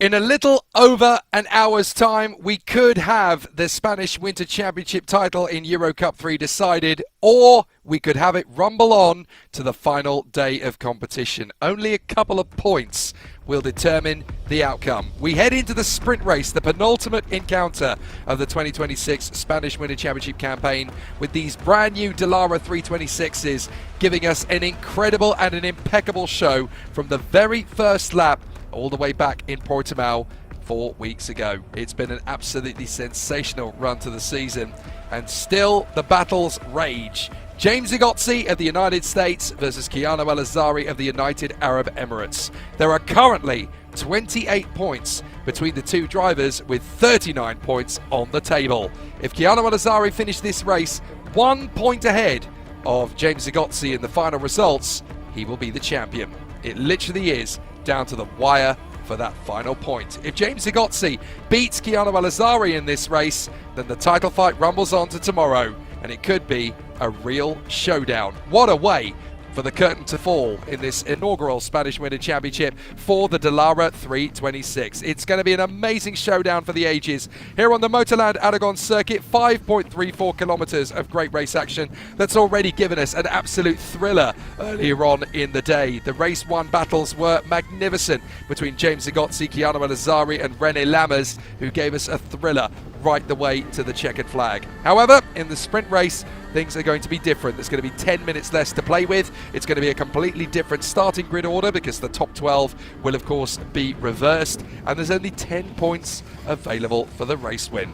In a little over an hour's time, we could have the Spanish Winter Championship title in Euro Cup 3 decided, or we could have it rumble on to the final day of competition. Only a couple of points will determine the outcome. We head into the sprint race, the penultimate encounter of the 2026 Spanish Winter Championship campaign, with these brand new Dallara 326s giving us an incredible and an impeccable show from the very first lap all the way back in Portimao 4 weeks ago. It's been an absolutely sensational run to the season, and still the battles rage. James Igozzi of the United States versus Keanu El-Azari of the United Arab Emirates. There are currently 28 points between the two drivers, with 39 points on the table. If Keanu El-Azari finished this race 1 point ahead of James Igozzi in the final results, he will be the champion. It literally is down to the wire for that final point. If James Igozzi beats Keanu El-Azari in this race, then the title fight rumbles on to tomorrow, and it could be a real showdown. What a way for the curtain to fall in this inaugural Spanish Winter Championship for the Dallara 326. It's going to be an amazing showdown for the ages here on the Motorland Aragon circuit. 5.34 kilometers of great race action that's already given us an absolute thriller earlier on in the day. The race one battles were magnificent between James Igozzi, Keanu El-Azari and René Lammers, who gave us a thriller right the way to the checkered flag. However, in the sprint race, things are going to be different. There's going to be 10 minutes less to play with. It's going to be a completely different starting grid order because the top 12 will of course be reversed, and there's only 10 points available for the race win.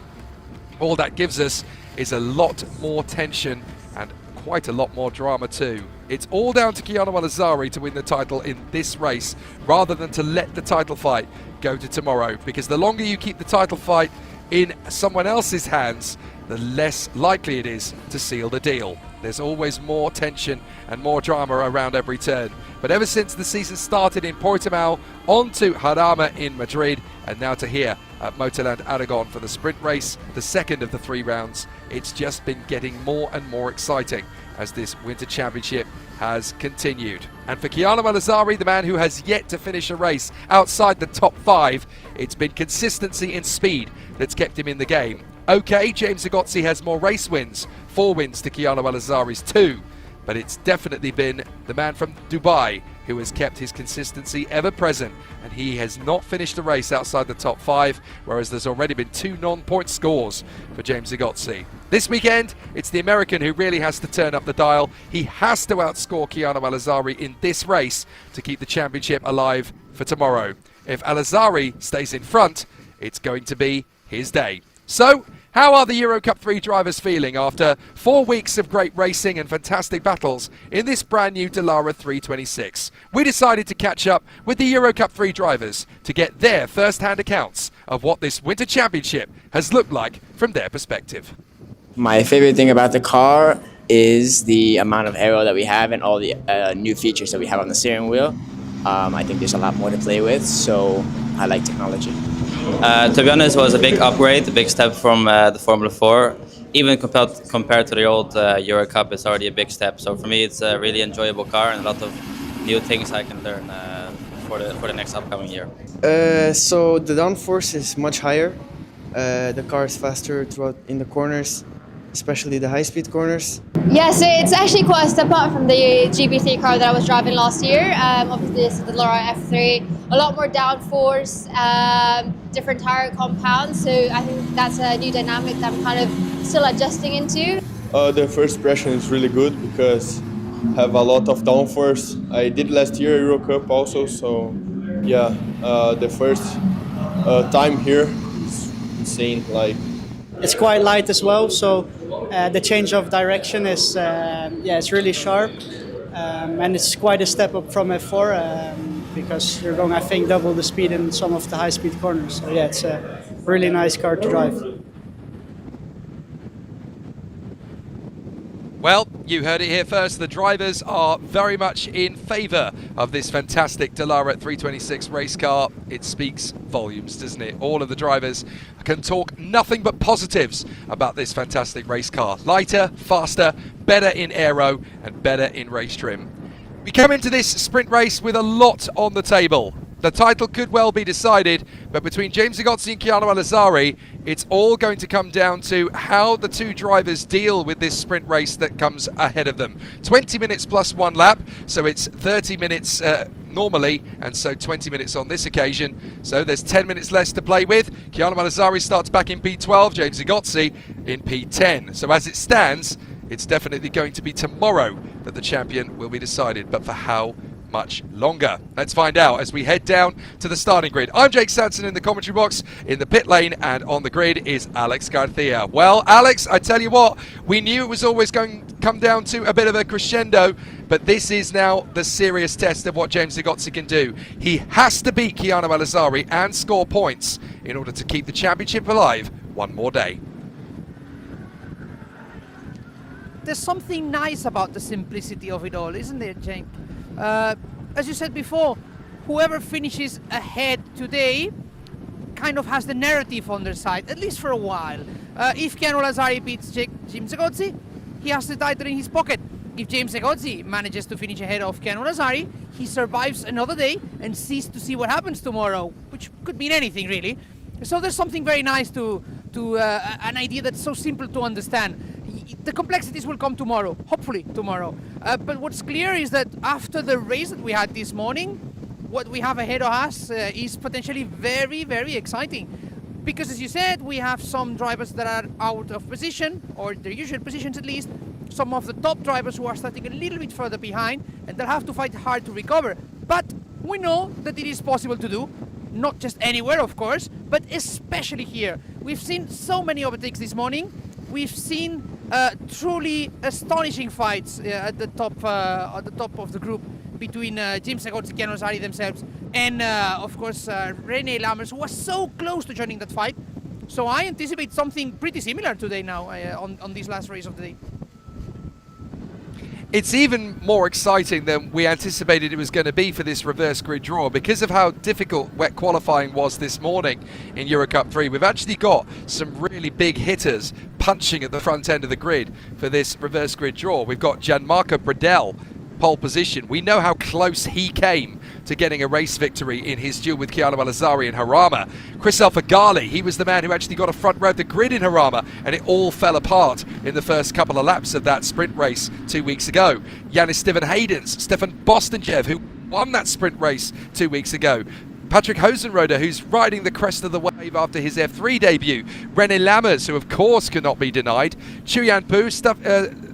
All that gives us is a lot more tension and quite a lot more drama too. It's all down to Keanu El-Azari to win the title in this race, rather than to let the title fight go to tomorrow, because the longer you keep the title fight in someone else's hands, the less likely it is to seal the deal. There's always more tension and more drama around every turn. But ever since the season started in Portimao, on to Jarama in Madrid, and now to here at Motorland Aragon for the sprint race, the second of the 3 rounds, it's just been getting more and more exciting as this Winter Championship has continued. And for Keanu El-Azari, the man who has yet to finish a race outside the top 5, it's been consistency and speed that's kept him in the game. Okay, James Igozzi has more race wins, 4 wins to Keanu El-Azari's 2, but it's definitely been the man from Dubai who has kept his consistency ever present, and he has not finished a race outside the top 5, whereas there's already been 2 non-point scores for James Igozzi. This weekend, it's the American who really has to turn up the dial. He has to outscore Keanu El-Azari in this race to keep the championship alive for tomorrow. If El-Azari stays in front, it's going to be his day. So, how are the Euro Cup 3 drivers feeling after 4 weeks of great racing and fantastic battles in this brand new Dallara 326? We decided to catch up with the Euro Cup 3 drivers to get their first-hand accounts of what this Winter Championship has looked like from their perspective. My favorite thing about the car is the amount of aero that we have and all the new features that we have on the steering wheel. I think there's a lot more to play with, so I like technology. To be honest, it was a big upgrade, a big step from the Formula 4. Even compared to the old Euro Cup, it's already a big step. So for me, it's a really enjoyable car and a lot of new things I can learn for the next upcoming year. So the downforce is much higher. The car is faster throughout in the corners, especially the high-speed corners. Yeah, so it's actually quite a step up from the GP3 car that I was driving last year. Obviously, this is the Dallara F3, a lot more downforce, different tire compounds. So I think that's a new dynamic that I'm kind of still adjusting into. The first impression is really good because I have a lot of downforce. I did last year Euro Cup also, so yeah, the first time here is insane. It's quite light as well, so the change of direction is it's really sharp, and it's quite a step up from F4 because you're going, I think, double the speed in some of the high-speed corners. So yeah, it's a really nice car to drive. Well, you heard it here first. The drivers are very much in favour of this fantastic Dallara 326 race car. It speaks volumes, doesn't it? All of the drivers can talk nothing but positives about this fantastic race car. Lighter, faster, better in aero and better in race trim. We come into this sprint race with a lot on the table. the title could well be decided, but between James Agozzi and Chiano Alazzari, it's all going to come down to how the two drivers deal with this sprint race that comes ahead of them. 20 minutes plus 1 lap, so it's 30 minutes normally, and so 20 minutes on this occasion. So there's 10 minutes less to play with. Chiano Alazzari starts back in P12, James Agozzi in P10. So as it stands, it's definitely going to be tomorrow that the champion will be decided, but for how much longer? Let's find out as we head down to the starting grid. I'm Jake Sanson in the commentary box, in the pit lane, and on the grid is Alex Garcia. Well, Alex, I tell you what, we knew it was always going to come down to a bit of a crescendo, but this is now the serious test of what James Agozzi can do. He has to beat Chiano Alazzari and score points in order to keep the championship alive one more day. There's something nice about the simplicity of it all, isn't there, Jake? As you said before, whoever finishes ahead today kind of has the narrative on their side, at least for a while. If Chiano Alazzari beats James Agozzi, he has the title in his pocket. If James Agozzi manages to finish ahead of Chiano Alazzari, he survives another day and sees to see what happens tomorrow, which could mean anything really. So there's something very nice to an idea that's so simple to understand. The complexities will come tomorrow, hopefully tomorrow. But what's clear is that after the race that we had this morning, what we have ahead of us is potentially very, very exciting. Because as you said, we have some drivers that are out of position, or their usual positions at least, some of the top drivers who are starting a little bit further behind, and they'll have to fight hard to recover. But we know that it is possible to do, not just anywhere of course, but especially here. We've seen so many overtakes this morning. We've seen truly astonishing fights at the top of the group between James Agozzi and Chiano Alazzari themselves, and of course René Lammers, who was so close to joining that fight. So I anticipate something pretty similar today now on this last race of the day. It's even more exciting than we anticipated it was going to be for this reverse grid draw because of how difficult wet qualifying was this morning in Euro Cup 3. We've actually got some really big hitters punching at the front end of the grid for this reverse grid draw. We've got Gianmarco Bradell, pole position. We know how close he came to getting a race victory in his duel with Chiano Alazzari in Jarama. Chris Alfagali, he was the man who actually got a front row of the grid in Jarama, and it all fell apart in the first couple of laps of that sprint race 2 weeks ago. Yanis Steven Haydens, Stefan Bostenjev, who won that sprint race 2 weeks ago. Patrick Hosenroder, who's riding the crest of the wave after his F3 debut. René Lammers, who of course cannot be denied. Chuyan Pu,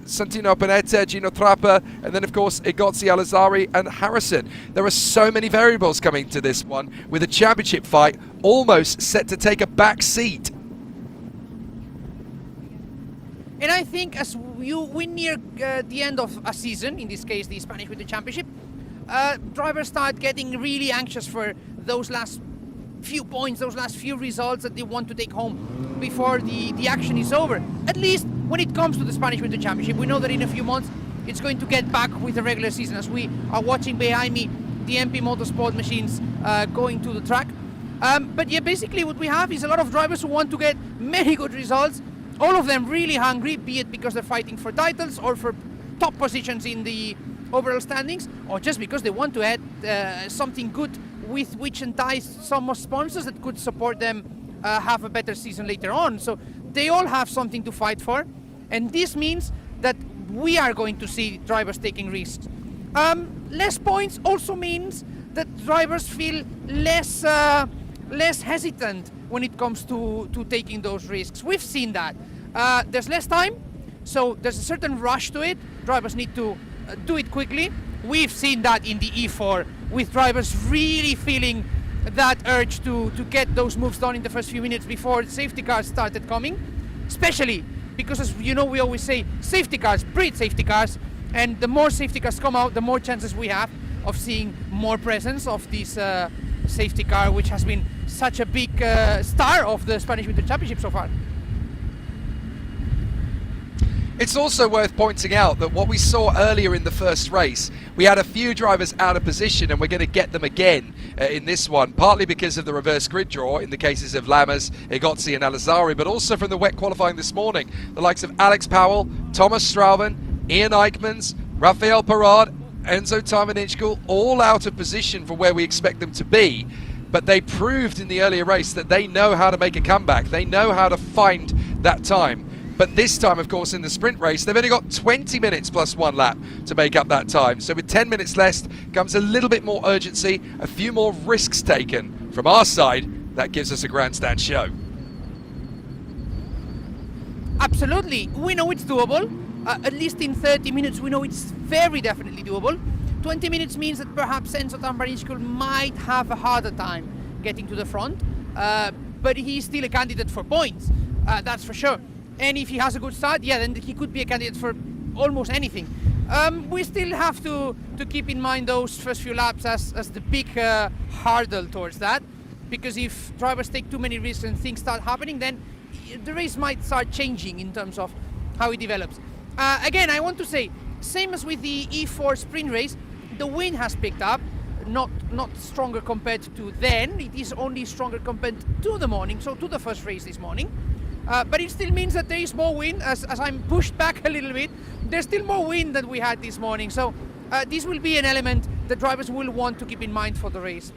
Santino Panetta, Gino Trappa, and then of course Agozzi, Alazzari and Harrison. There are so many variables coming to this one, with a championship fight almost set to take a back seat. And I think as we near the end of a season, in this case the Spanish Winter Championship, drivers start getting really anxious for those last few points, those last few results that they want to take home before the action is over. At least when it comes to the Spanish Winter Championship, we know that in a few months it's going to get back with the regular season, as we are watching behind me the MP Motorsport machines going to the track. But yeah, basically what we have is a lot of drivers who want to get many good results, all of them really hungry, be it because they're fighting for titles or for top positions in the overall standings, or just because they want to add something good with which entice some more sponsors that could support them have a better season later on. So they all have something to fight for, and this means that we are going to see drivers taking risks. Less points also means that drivers feel less hesitant when it comes to taking those risks. We've seen that. There's less time, so there's a certain rush to it. Drivers need to do it quickly. We've seen that in the E4, with drivers really feeling that urge to get those moves done in the first few minutes before safety cars started coming, especially because, as you know, we always say safety cars breed safety cars, and the more safety cars come out, the more chances we have of seeing more presence of this safety car, which has been such a big star of the Spanish Winter Championship so far. It's also worth pointing out that what we saw earlier in the first race, we had a few drivers out of position, and we're going to get them again in this one, partly because of the reverse grid draw in the cases of Lammers, Agozzi and Alazzari, but also from the wet qualifying this morning. The likes of Alex Powell, Thomas Strauben, Ian Eichmans, Rafael Parad Enzo Tarmaninchkul, all out of position for where we expect them to be. But they proved in the earlier race that they know how to make a comeback. They know how to find that time. But this time, of course, in the sprint race, they've only got 20 minutes plus 1 lap to make up that time. So with 10 minutes left comes a little bit more urgency, a few more risks taken. From our side, that gives us a grandstand show. Absolutely. We know it's doable. At least in 30 minutes, we know it's very definitely doable. 20 minutes means that perhaps Enzo Tambarinskul might have a harder time getting to the front, but he's still a candidate for points, that's for sure. And if he has a good start, yeah, then he could be a candidate for almost anything. We still have to keep in mind those first few laps as the big hurdle towards that, because if drivers take too many risks and things start happening, then the race might start changing in terms of how it develops. Again, I want to say, same as with the E4 sprint race, the wind has picked up, not stronger compared to then. It is only stronger compared to the morning, so to the first race this morning. But it still means that there is more wind. As I'm pushed back a little bit, there's still more wind than we had this morning. So this will be an element that drivers will want to keep in mind for the race.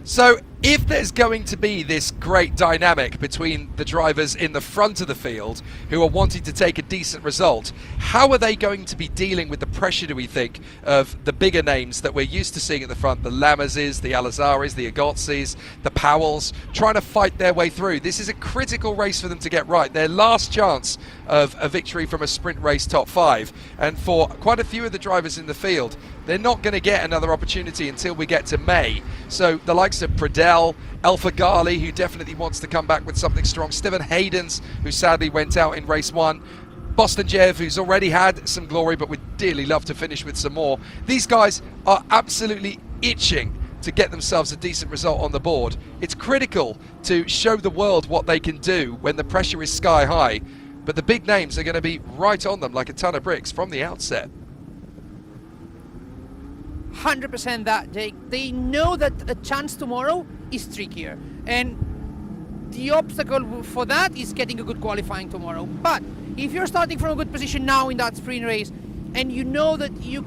So if there's going to be this great dynamic between the drivers in the front of the field who are wanting to take a decent result, how are they going to be dealing with the pressure, do we think, of the bigger names that we're used to seeing at the front, the Lamazes, the Alazares, the Agotzis, the Powells, trying to fight their way through? This is a critical race for them to get right. Their last chance of a victory from a sprint race top 5. And for quite a few of the drivers in the field, they're not going to get another opportunity until we get to May. So the likes of Pradell, Alpha Gali, who definitely wants to come back with something strong, Stephen Haydens, who sadly went out in race 1, Boston Jev, who's already had some glory but would dearly love to finish with some more. These guys are absolutely itching to get themselves a decent result on the board. It's critical to show the world what they can do when the pressure is sky high, but the big names are going to be right on them like a ton of bricks from the outset. 100% that, Jake. They know that a chance tomorrow is trickier, and the obstacle for that is getting a good qualifying tomorrow. But if you're starting from a good position now in that sprint race, and you know that you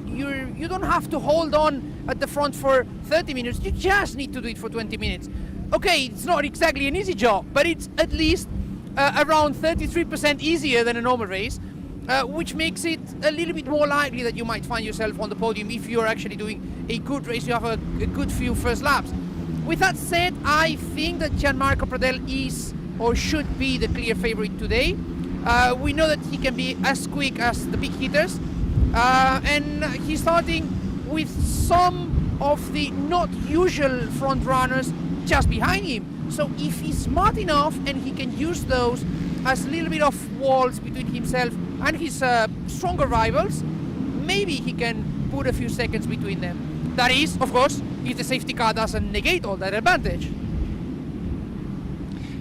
don't have to hold on at the front for 30 minutes, you just need to do it for 20 minutes. Okay, it's not exactly an easy job, but it's at least around 33% easier than a normal race. Which makes it a little bit more likely that you might find yourself on the podium if you're actually doing a good race, you have a good few first laps. With that said, I think that Gianmarco Pradell is or should be the clear favorite today. We know that he can be as quick as the big hitters, and he's starting with some of the not usual front runners just behind him. So if he's smart enough and he can use those as a little bit of walls between himself and his stronger rivals, maybe he can put a few seconds between them. That is, of course, if the safety car doesn't negate all that advantage.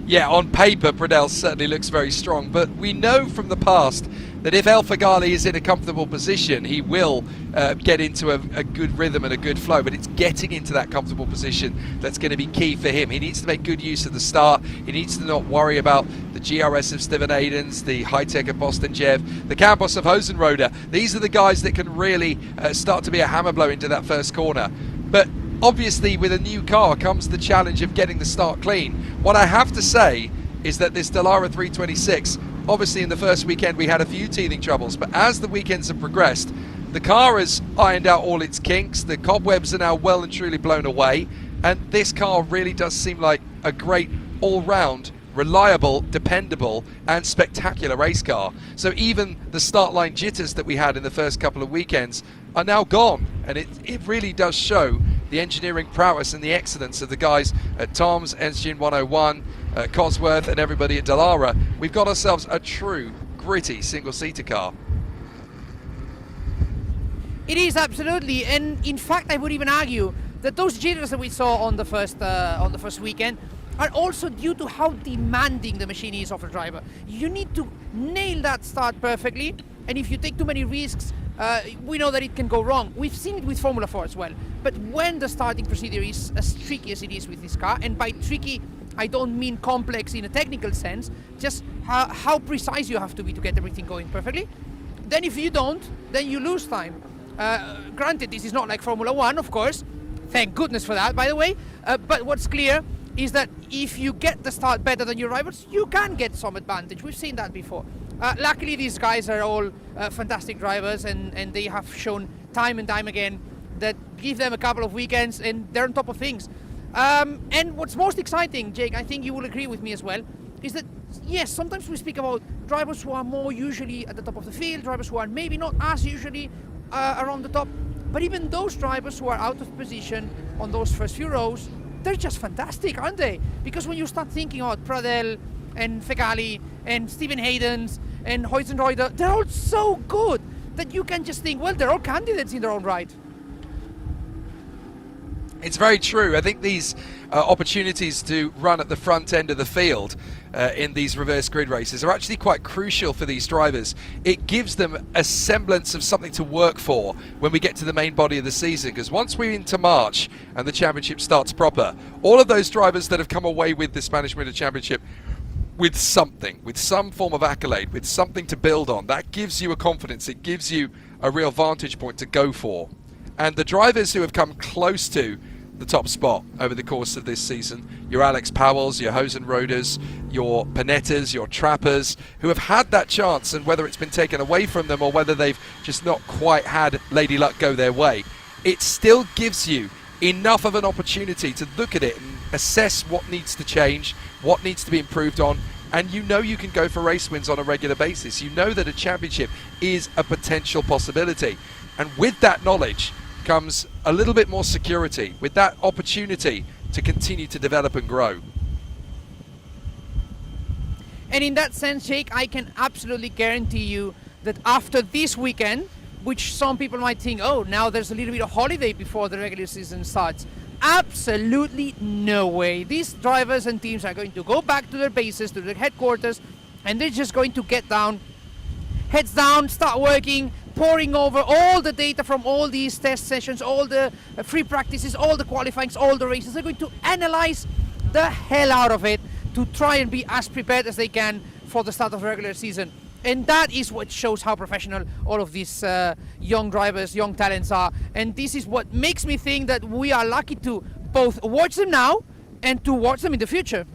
Yeah, on paper, Pradell certainly looks very strong, but we know from the past that if Alpha Gali is in a comfortable position, he will get into a good rhythm and a good flow, but it's getting into that comfortable position that's going to be key for him. He needs to make good use of the start. He needs to not worry about the GRS of Stephen Aidens, the high-tech of Boston Jev, the Campos of Hosenroder. These are the guys that can really start to be a hammer blow into that first corner. But obviously, with a new car comes the challenge of getting the start clean. What I have to say is that this Dallara 326, obviously in the first weekend we had a few teething troubles, but as the weekends have progressed, the car has ironed out all its kinks, the cobwebs are now well and truly blown away, and this car really does seem like a great all-round, reliable, dependable and spectacular race car. So even the start line jitters that we had in the first couple of weekends are now gone, and it really does show the engineering prowess and the excellence of the guys at Tom's, Engine 101, Cosworth and everybody at Dallara. We've got ourselves a true gritty single-seater car. It is, absolutely, and in fact I would even argue that those jitters that we saw on the first weekend are also due to how demanding the machine is of a driver. You need to nail that start perfectly, and if you take too many risks, we know that it can go wrong. We've seen it with Formula 4 as well. But when the starting procedure is as tricky as it is with this car, and by tricky I don't mean complex in a technical sense, just how precise you have to be to get everything going perfectly, Then if you don't, then you lose time. Granted, this is not like Formula One, of course. Thank goodness for that, by the way. But what's clear is that if you get the start better than your rivals, you can get some advantage. We've seen that before. Luckily, these guys are all fantastic drivers, and they have shown time and time again that give them a couple of weekends and they're on top of things. And what's most exciting, Jake, I think you will agree with me as well, is that yes, sometimes we speak about drivers who are more usually at the top of the field, drivers who are maybe not as usually around the top, but even those drivers who are out of position on those first few rows, they're just fantastic, aren't they? Because when you start thinking about Pradel and Fegali and Stephen Haydens and Huizenreuter, they're all so good that you can just think, well, they're all candidates in their own right. It's very true. I think these opportunities to run at the front end of the field in these reverse grid races are actually quite crucial for these drivers. It gives them a semblance of something to work for when we get to the main body of the season, because once we're into March and the championship starts proper, all of those drivers that have come away with the Spanish Winter Championship with something, with some form of accolade, with something to build on, that gives you a confidence, it gives you a real vantage point to go for. And the drivers who have come close to the top spot over the course of this season, your Alex Powells, your Huizenreuters, your Panettas, your Trappers, who have had that chance, and whether it's been taken away from them or whether they've just not quite had Lady Luck go their way, it still gives you enough of an opportunity to look at it and assess what needs to change, what needs to be improved on, and you know you can go for race wins on a regular basis. You know that a championship is a potential possibility. And with that knowledge comes a little bit more security, with that opportunity to continue to develop and grow. And in that sense, Jake, I can absolutely guarantee you that after this weekend, which some people might think, oh, now there's a little bit of holiday before the regular season starts. Absolutely no way. These drivers and teams are going to go back to their bases, to their headquarters, and they're just going to get down, heads down, start working, poring over all the data from all these test sessions, all the free practices, all the qualifyings, all the races. They're going to analyze the hell out of it to try and be as prepared as they can for the start of the regular season. And that is what shows how professional all of these young drivers, young talents are. And this is what makes me think that we are lucky to both watch them now and to watch them in the future.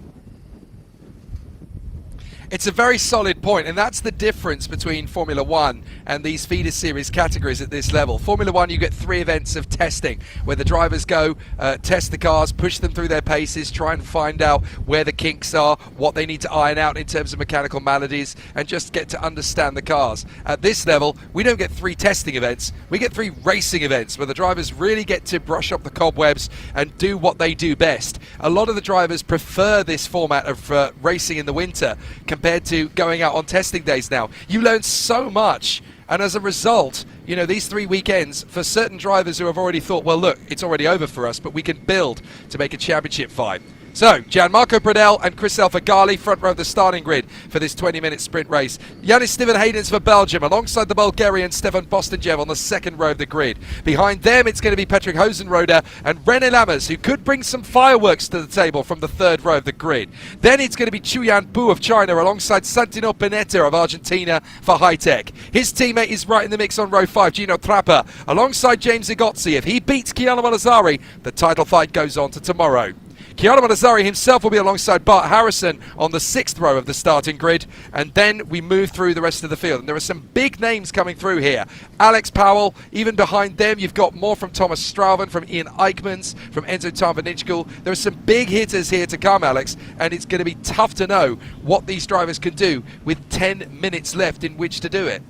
It's a very solid point, and that's the difference between Formula One and these feeder series categories at this level. Formula One, you get 3 events of testing where the drivers go, test the cars, push them through their paces, try and find out where the kinks are, what they need to iron out in terms of mechanical maladies, and just get to understand the cars. At this level, we don't get 3 testing events, we get 3 racing events where the drivers really get to brush up the cobwebs and do what they do best. A lot of the drivers prefer this format of racing in the winter compared to going out on testing days now. You learn so much, and as a result, you know, these 3 weekends, for certain drivers who have already thought, well, look, it's already over for us, but we can build to make a championship fight. So, Gianmarco Pradel and Christophe Fegali, front row of the starting grid for this 20-minute sprint race. Yannis Stephen Haydens for Belgium, alongside the Bulgarian Stefan Bostanjev on the second row of the grid. Behind them, it's going to be Patrick Huizenreuter and René Lammers, who could bring some fireworks to the table from the third row of the grid. Then it's going to be Chuyan Bu of China, alongside Santino Panetta of Argentina for High Tech. His teammate is right in the mix on row 5, Gino Trappa, alongside James Igozzi. If he beats Chiara Malazari, the title fight goes on to tomorrow. Chiara Malazari himself will be alongside Bart Harrison on the 6th row of the starting grid, and then we move through the rest of the field. And there are some big names coming through here. Alex Powell, even behind them, you've got more from Thomas Strauven, from Ian Eichmans, from Enzo Tarvanitschkel. There are some big hitters here to come, Alex, and it's going to be tough to know what these drivers can do with 10 minutes left in which to do it.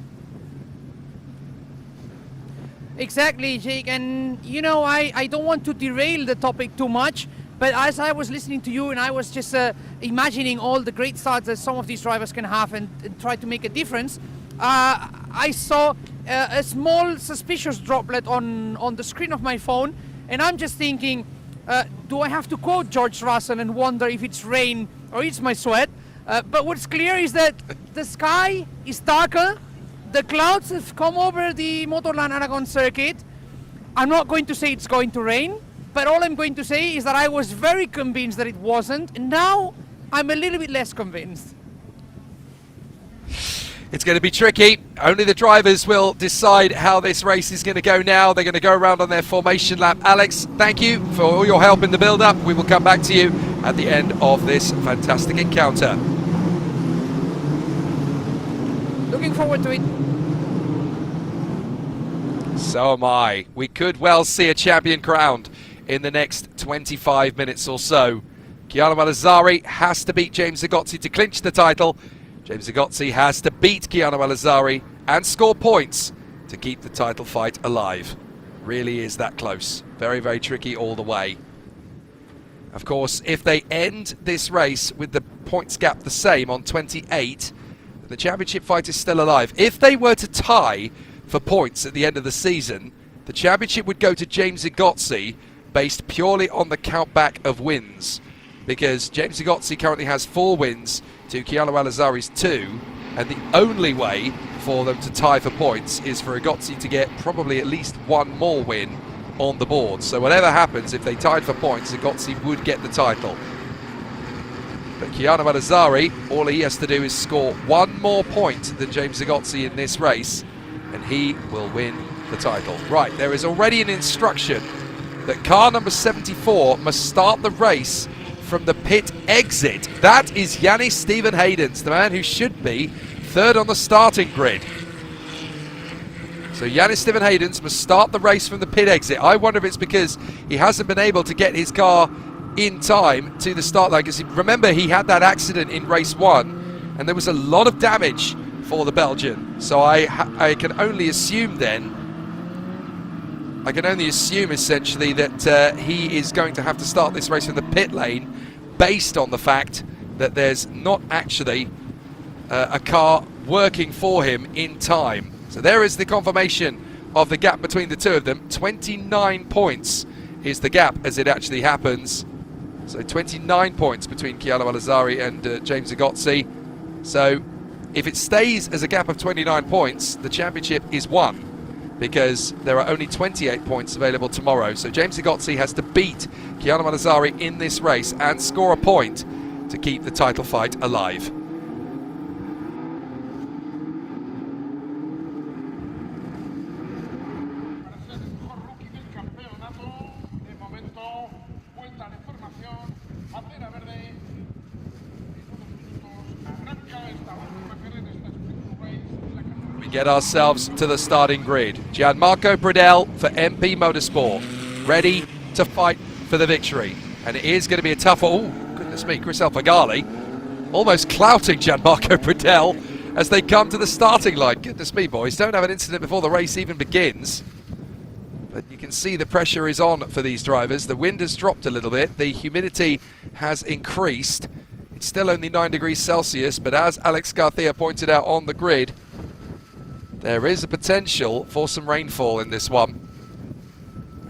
Exactly, Jake, and you know, I don't want to derail the topic too much, but as I was listening to you and I was just imagining all the great starts that some of these drivers can have and try to make a difference, I saw a small suspicious droplet on the screen of my phone, and I'm just thinking, do I have to quote George Russell and wonder if it's rain or it's my sweat? But what's clear is that the sky is darker, the clouds have come over the Motorland Aragon circuit. I'm not going to say it's going to rain, but all I'm going to say is that I was very convinced that it wasn't, and now I'm a little bit less convinced. It's going to be tricky. Only the drivers will decide how this race is going to go now. They're going to go around on their formation lap. Alex, thank you for all your help in the build-up. We will come back to you at the end of this fantastic encounter. Looking forward to it. So am I. We could well see a champion crowned in the next 25 minutes or so. Chiara Malazzari has to beat James Zagotzi to clinch the title. James Zagotzi has to beat Chiara Malazzari and score points to keep the title fight alive. Really is that close. Very, very tricky all the way. Of course, if they end this race with the points gap the same on 28, the championship fight is still alive. If they were to tie for points at the end of the season, the championship would go to James Zagotzi based purely on the countback of wins, because James Zagotzi currently has 4 wins to Chiara Malazzari's 2, and the only way for them to tie for points is for Zagotzi to get probably at least 1 more win on the board. So whatever happens, if they tied for points, Zagotzi would get the title. But Chiara Malazzari, all he has to do is score 1 more point than James Zagotzi in this race, and he will win the title. Right, there is already an instruction that car number 74 must start the race from the pit exit. That is Yannis Stephen Haydens, the man who should be 3rd on the starting grid. So Yannis Stephen Haydens must start the race from the pit exit. I wonder if it's because he hasn't been able to get his car in time to the start line, because remember, he had that accident in race 1 and there was a lot of damage for the Belgian. So I can only assume then, essentially that he is going to have to start this race in the pit lane based on the fact that there's not actually a car working for him in time. So there is the confirmation of the gap between the two of them. 29 points is the gap as it actually happens. So 29 points between Chiara Malazzari and James Zagotzi. So if it stays as a gap of 29 points, the championship is won, because there are only 28 points available tomorrow. So James Zagotzi has to beat Chiara Malazzari in this race and score a point to keep the title fight alive. We get ourselves to the starting grid. Gianmarco Bridell for MP Motorsport, ready to fight for the victory. And it is going to be a tough one. Oh, goodness me, Chris Alfagali almost clouting Gianmarco Bridell as they come to the starting line. Goodness me, boys, don't have an incident before the race even begins. But you can see the pressure is on for these drivers. The wind has dropped a little bit. The humidity has increased. It's still only 9 degrees Celsius, but as Alex Garcia pointed out on the grid, there is a potential for some rainfall in this one.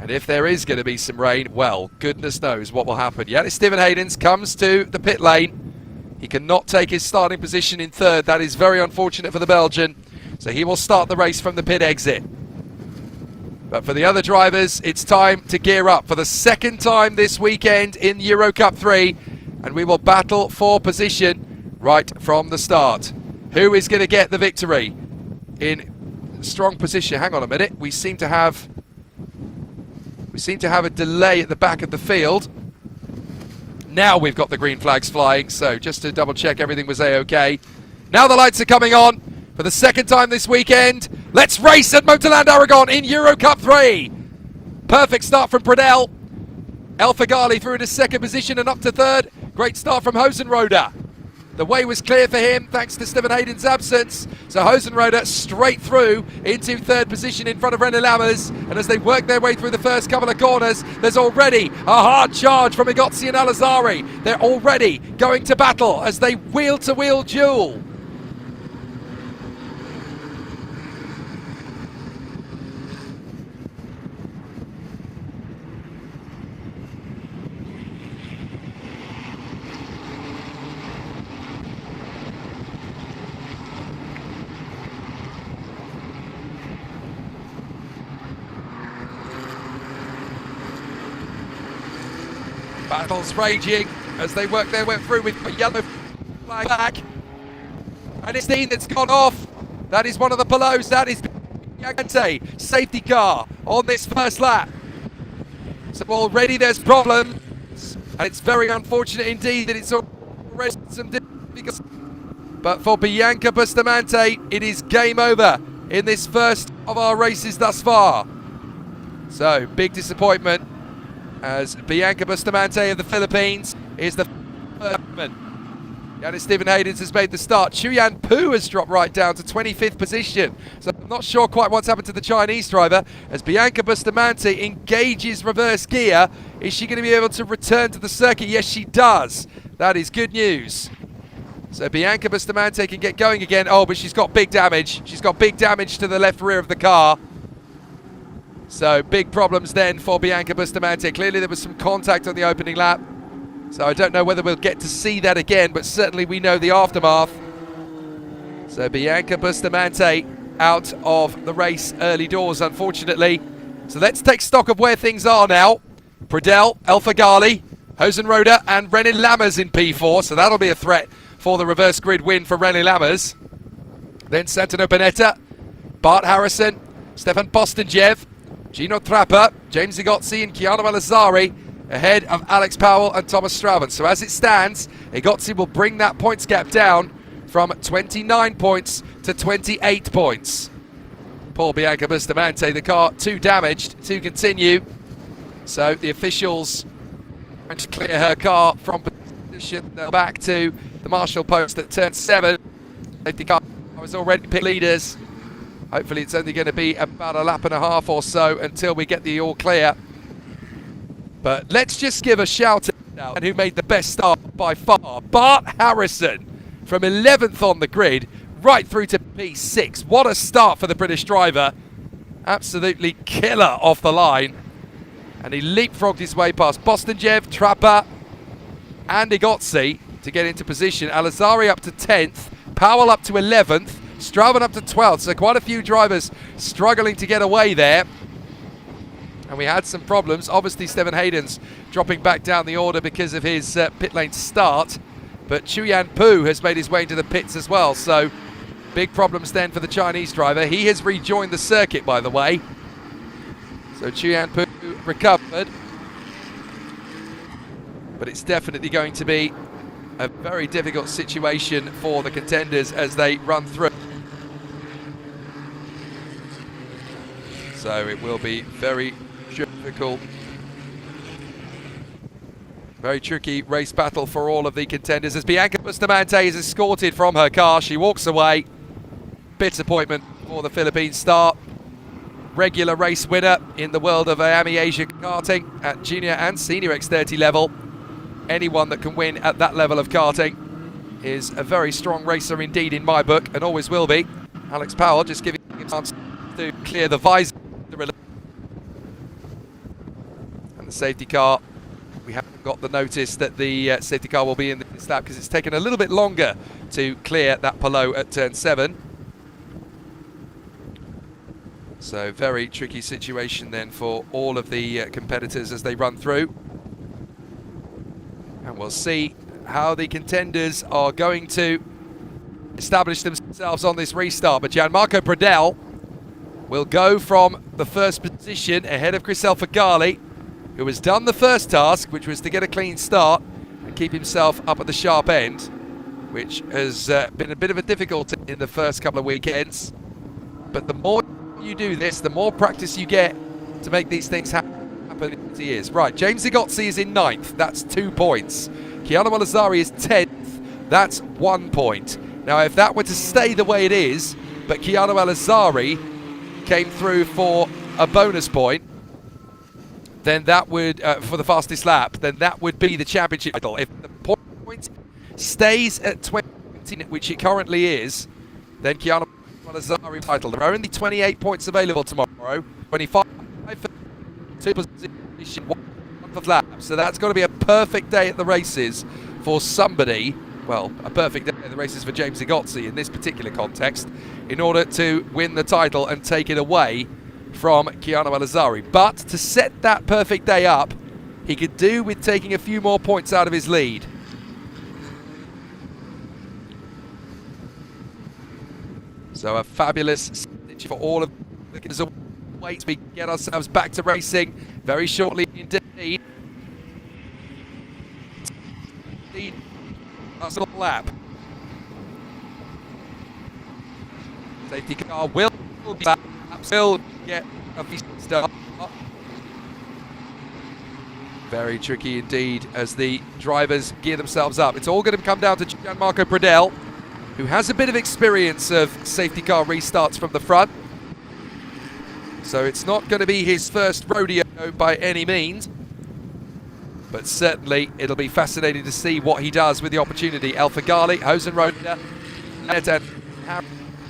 And if there is going to be some rain, well, goodness knows what will happen. Yannis Stephen Haydens comes to the pit lane. He cannot take his starting position in 3rd. That is very unfortunate for the Belgian. So he will start the race from the pit exit. But for the other drivers, it's time to gear up for the 2nd time this weekend in Euro Cup 3. And we will battle for position right from the start. Who is going to get the victory? In strong position. Hang on a minute. We seem to have a delay at the back of the field. Now we've got the green flags flying, so just to double check everything was a-okay. Now the lights are coming on for the 2nd time this weekend. Let's race at Motorland Aragon in Euro Cup 3. Perfect start from Bridell. El Fagali through into 2nd position and up to 3rd. Great start from Hosenroder. The way was clear for him thanks to Stephen Hayden's absence. So Hosenroder straight through into 3rd position in front of René Lammers. And as they work their way through the first couple of corners, there's already a hard charge from Igozzi and Alazzari. They're already going to battle as they wheel-to-wheel duel. Battles raging as they work their way through with a yellow flag back. And it's Dean that's gone off. That is one of the Palos. That is Bianca, safety car on this first lap. So already there's problems, and it's very unfortunate indeed that it's already some difficulties. But for Bianca Bustamante, it is game over in this first of our races thus far. So big disappointment, as Bianca Bustamante of the Philippines is the first woman. Yanis Stephen Hayden's has made the start. Chuyan Pu has dropped right down to 25th position. So I'm not sure quite what's happened to the Chinese driver as Bianca Bustamante engages reverse gear. Is she going to be able to return to the circuit? Yes, she does. That is good news. So Bianca Bustamante can get going again. Oh, but she's got big damage. She's got big damage to the left rear of the car. So big problems then for Bianca Bustamante. Clearly there was some contact on the opening lap. So I don't know whether we'll get to see that again, but certainly we know the aftermath. So Bianca Bustamante out of the race early doors, unfortunately. So let's take stock of where things are now. Pradell, El Fagali, Hosenroder and René Lammers in P4. So that'll be a threat for the reverse grid win for René Lammers. Then Santino Panetta, Bart Harrison, Stefan Bostenjev, Gino Trapper, James Igozzi and Chiano Malazari ahead of Alex Powell and Thomas Straven. So as it stands, Igozzi will bring that points gap down from 29 points to 28 points. Poor Bianca Bustamante, the car too damaged to continue. So the officials trying to clear her car from position. They're back to the Marshall post at turn 7. Safety car was already pit leaders. Hopefully it's only going to be about a lap and a half or so until we get the all clear. But let's just give a shout out who made the best start by far. Bart Harrison from 11th on the grid right through to P6. What a start for the British driver. Absolutely killer off the line. And he leapfrogged his way past Bostenjev, Trapper and Igozzi to get into position. Alazari up to 10th, Powell up to 11th, Straven up to 12th. So quite a few drivers struggling to get away there. And we had some problems. Obviously, Stephen Hayden's dropping back down the order because of his pit lane start. But Chuyan Pu has made his way into the pits as well. So big problems then for the Chinese driver. He has rejoined the circuit, by the way. So Chuyan Pu recovered. But it's definitely going to be a very difficult situation for the contenders as they run through. So it will be very difficult, very tricky race battle for all of the contenders as Bianca Bustamante is escorted from her car. She walks away. Disappointment for the Philippines start. Regular race winner in the world of AMI Asia karting at junior and senior X30 level. Anyone that can win at that level of karting is a very strong racer indeed in my book, and always will be. Alex Powell just giving him a chance to clear the visor. And the safety car, we haven't got the notice that the safety car will be in this lap because it's taken a little bit longer to clear that Palo at turn 7. So very tricky situation then for all of the competitors as they run through. And we'll see how the contenders are going to establish themselves on this restart. But Gianmarco Pradell will go from the first position ahead of Chris Elfagali, who has done the first task, which was to get a clean start and keep himself up at the sharp end, which has been a bit of a difficulty in the first couple of weekends. But the more you do this, the more practice you get to make these things happen. He is. Right, James Igozzi is in 9th. That's 2 points. Chiano Malazari is 10th. That's 1 point. Now, if that were to stay the way it is, but Chiano Malazari came through for a bonus point, then that would, for the fastest lap, then that would be the championship title. If the point stays at 20, which it currently is, then Chiano Malazari title. There are only 28 points available tomorrow. 25 for 2 position, 1 for lap. So that's got to be a perfect day at the races for somebody. Well, a perfect day at the races for James Igozzi in this particular context, in order to win the title and take it away from Chiano Malazari. But to set that perfect day up, he could do with taking a few more points out of his lead. So a fabulous stitch for all of the wait. We get ourselves back to racing very shortly indeed. The last lap. Safety car will get a start. Very tricky indeed as the drivers gear themselves up. It's all going to come down to Gianmarco Prodell, who has a bit of experience of safety car restarts from the front. So it's not going to be his first rodeo by any means. But certainly it'll be fascinating to see what he does with the opportunity. Alpha Gali, Hosenroder, and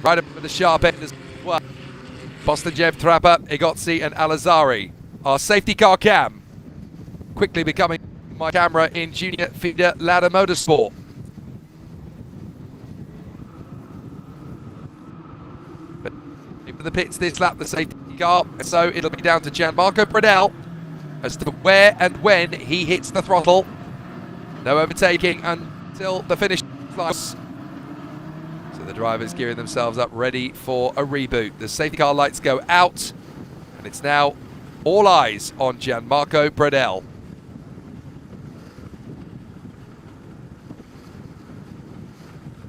right up at the sharp end as well. Bostajev, Trapper, Egozzi and Alazari. Our safety car cam quickly becoming my camera in Junior Feeder Ladder Motorsport. But into the pits this lap, the safety car, so it'll be down to Gianmarco Prodell as to where and when he hits the throttle. No overtaking until the finish line. So the drivers gearing themselves up ready for a reboot. The safety car lights go out and it's now all eyes on Gianmarco Prodell.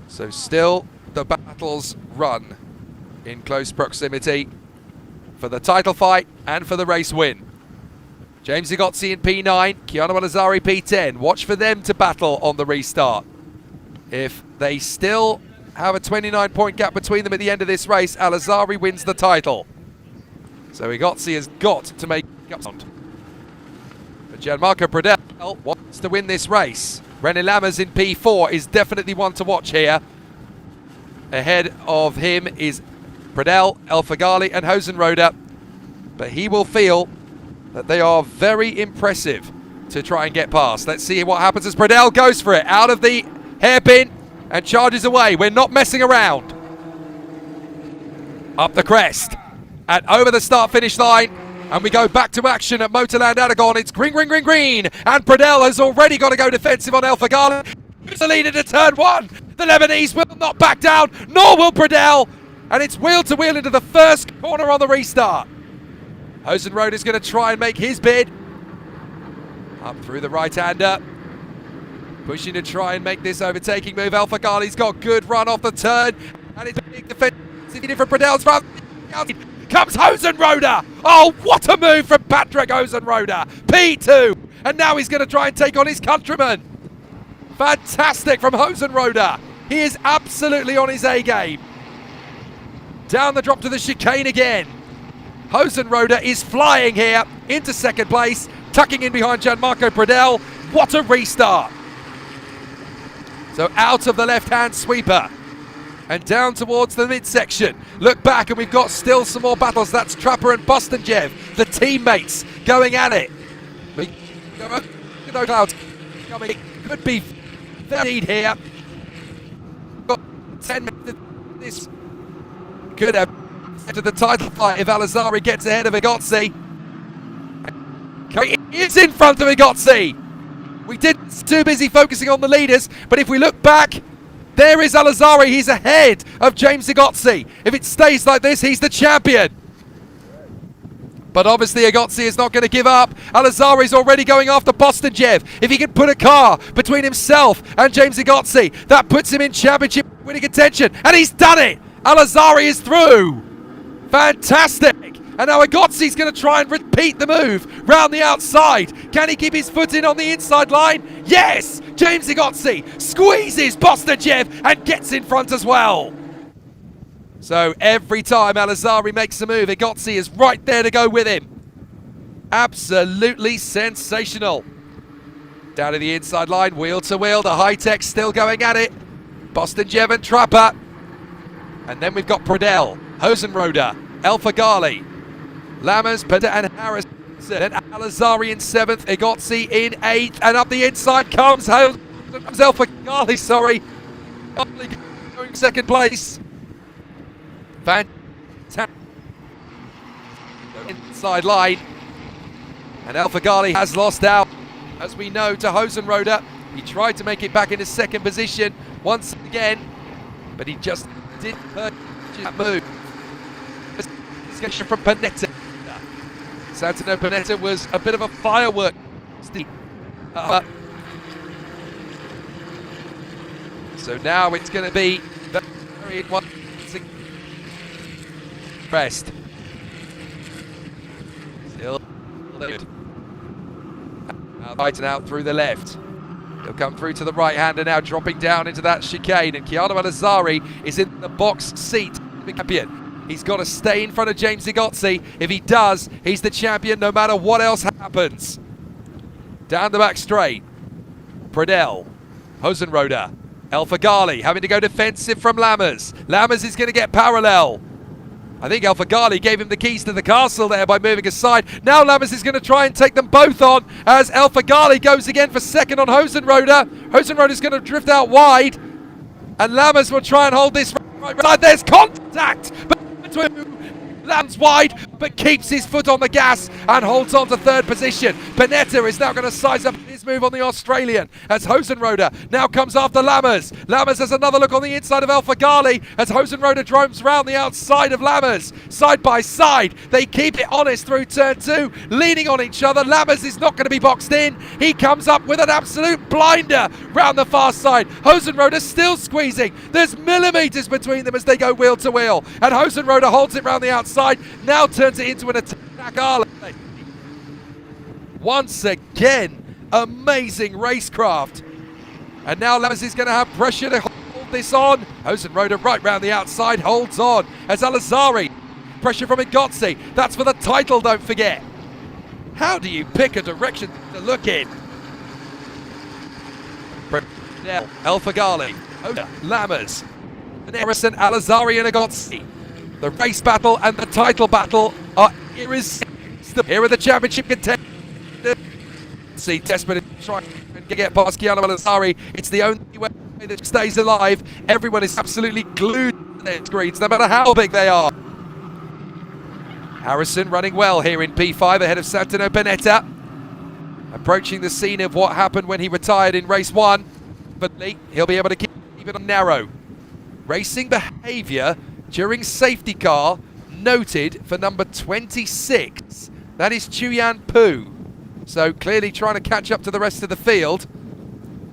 So still the battles run in close proximity for the title fight and for the race win. James Egozzi in P9, Keanu Alazari P10. Watch for them to battle on the restart. If they still have a 29-point gap between them at the end of this race, Alazari wins the title. So Egozzi has got to make up sound. But Gianmarco Prodell wants to win this race. René Lammers in P4 is definitely one to watch here. Ahead of him is Prodell, Alpha Gali and Hosenroder. But he will feel that they are very impressive to try and get past. Let's see what happens as Prodell goes for it. Out of the hairpin and charges away. We're not messing around. Up the crest and over the start-finish line. And we go back to action at Motorland Aragon. It's green, green, green, green. And Prodell has already got to go defensive on Alpha Gali. Who's the leader to turn one? The Lebanese will not back down, nor will Prodell. And it's wheel to wheel into the first corner on the restart. Hosenroder is going to try and make his bid. Up through the right-hander. Pushing to try and make this overtaking move. Alpha Gali's got good run off the turn. And it's a big defensive for Prodell's front. Comes Hosenroder. Oh, what a move from Patrick Hosenroder. P2. And now he's going to try and take on his countryman. Fantastic from Hosenroder. He is absolutely on his A game. Down the drop to the chicane again. Hosenroder is flying here into second place, tucking in behind Gianmarco Prodell. What a restart. So out of the left-hand sweeper and down towards the midsection. Look back and we've got still some more battles. That's Trapper and Bostajev, the teammates going at it. No clouds coming. It could be the lead here. Got 10 minutes. This could have to the title fight if Alazari gets ahead of Egozzi. He is in front of Egozzi. We didn't too busy focusing on the leaders, but if we look back, there is Alazari. He's ahead of James Egozzi. If it stays like this, he's the champion. But obviously Egozzi is not going to give up. Alazari's already going after Bostajev. If he can put a car between himself and James Egozzi, that puts him in championship winning contention. And he's done it. Alazari is through. Fantastic. And now Egozzi's going to try and repeat the move round the outside. Can he keep his foot in on the inside line? Yes! James Egozzi squeezes Bostajev and gets in front as well. So every time Alazari makes a move, Egozzi is right there to go with him. Absolutely sensational. Down to the inside line, wheel to wheel. The high-tech still going at it. Bostajev and Trapper. And then we've got Prodell, Hosenroder, Alpha Gali, Lammers, Peda and Harris. Then Alazari in 7th, Egozzi in 8th, and up the inside comes Alpha Gali, sorry. Gali going second place. Fantastic. Inside line. And Alpha Gali has lost out, as we know, to Hosenroder. He tried to make it back into second position once again, but he just didn't That move. It's going from Panetta. Santino Panetta was a bit of a firework. So now it's going to be very best. Still good. Right and out through the left. He'll come through to the right-hander now, dropping down into that chicane. And Keanu Alazari is in the box seat. Champion. He's got to stay in front of James Igotzi. If he does, he's the champion no matter what else happens. Down the back straight. Pradell. Hosenroder. El Fagali having to go defensive from Lammers. Lammers is going to get parallel. I think El Fagali gave him the keys to the castle there by moving aside. Now Lammers is going to try and take them both on as El Fagali goes again for second on Hosenroder. Hosenroder is going to drift out wide. And Lammers will try and hold this right side. There's contact between lands wide, but keeps his foot on the gas and holds on to third position. Panetta is now going to size up his move on the Australian as Hosenroder now comes after Lammers. Lammers has another look on the inside of El Fagali as Hosenroder drones round the outside of Lammers. Side by side, they keep it honest through turn two, leaning on each other. Lammers is not going to be boxed in. He comes up with an absolute blinder round the far side. Hosenroder still squeezing. There's millimetres between them as they go wheel to wheel. And Hosenroder holds it round the outside. Now turns it into an attack. Once again, amazing racecraft. And now Lammers is going to have pressure to hold this on. Hosenroder right round the outside holds on as Alazari. Pressure from Igotzi. That's for the title, don't forget. How do you pick a direction to look in? El Fagali, Lammers, and Harrison, Alazari and Igotzi. The race battle and the title battle are irresistible. Here are the championship contenders. See, desperate to try and get past Keanu Alazari. It's the only way that stays alive. Everyone is absolutely glued to their screens, no matter how big they are. Harrison running well here in P5 ahead of Santino Panetta. Approaching the scene of what happened when he retired in race one. But he'll be able to keep it on narrow. Racing behaviour during safety car noted for number 26. That is Chuyan Pu. So clearly trying to catch up to the rest of the field.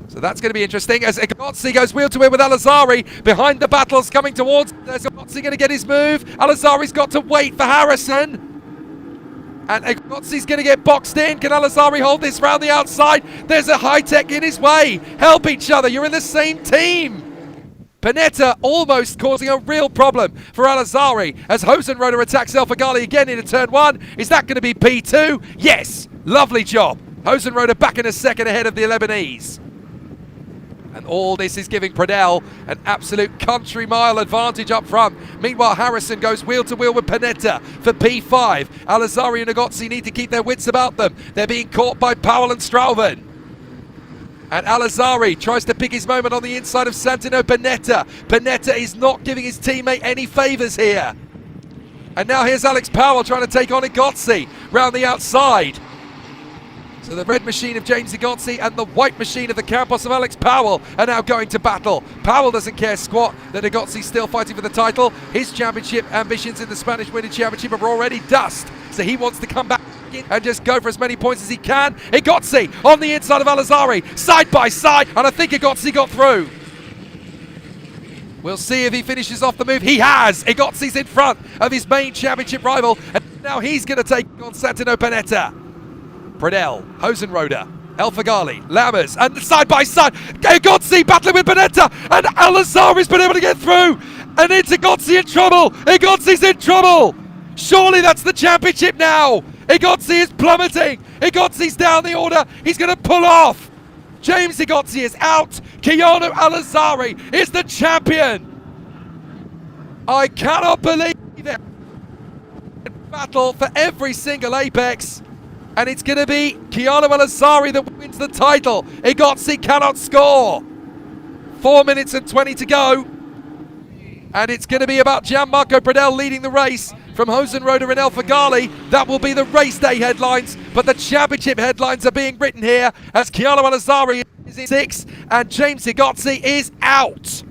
So that's going to be interesting as Igotzi goes wheel to wheel with Alazari. Behind the battles coming towards. There's Igotzi going to get his move. Alazari's got to wait for Harrison. And Igotzi's going to get boxed in. Can Alazari hold this round the outside? There's a high-tech in his way. Help each other. You're in the same team. Panetta almost causing a real problem for Alazari as Hosenroder attacks El Fagali again into turn one. Is that going to be P2? Yes. Lovely job. Hosenroder back in a second ahead of the Lebanese. And all this is giving Pradell an absolute country mile advantage up front. Meanwhile, Harrison goes wheel to wheel with Panetta for P5. Alazari and Igotzi need to keep their wits about them. They're being caught by Powell and Strauven. And Alazari tries to pick his moment on the inside of Santino Panetta. Panetta is not giving his teammate any favours here. And now here's Alex Powell trying to take on Igotzi round the outside. So the red machine of James Igotzi and the white machine of the Campos of Alex Powell are now going to battle. Powell doesn't care squat that Igotzi's still fighting for the title. His championship ambitions in the Spanish Winter Championship are already dust. So he wants to come back and just go for as many points as he can. Igotzi on the inside of Alazari, side by side, and I think Igotzi got through. We'll see if he finishes off the move. He has! Igotzi's in front of his main championship rival, and now he's going to take on Santino Panetta. Pradell, Hosenroder, El Fagali, Lammers, and side by side, Igotzi battling with Panetta, and Alazari's been able to get through, and it's Igotzi in trouble. Igotzi's in trouble. Surely that's the championship now. Igotzi is plummeting. Igotzi's down the order. He's going to pull off. James Igotzi is out. Keanu Alazari is the champion. I cannot believe it. Battle for every single apex. And it's going to be Keanu Alazari that wins the title. Igotzi cannot score. 4 minutes and 20 to go. And it's going to be about Gianmarco Pradell leading the race from Hosenroder and El Fagali. That will be the race day headlines, but the championship headlines are being written here as Keanu Alazari is in 6 and James Igotzi is out.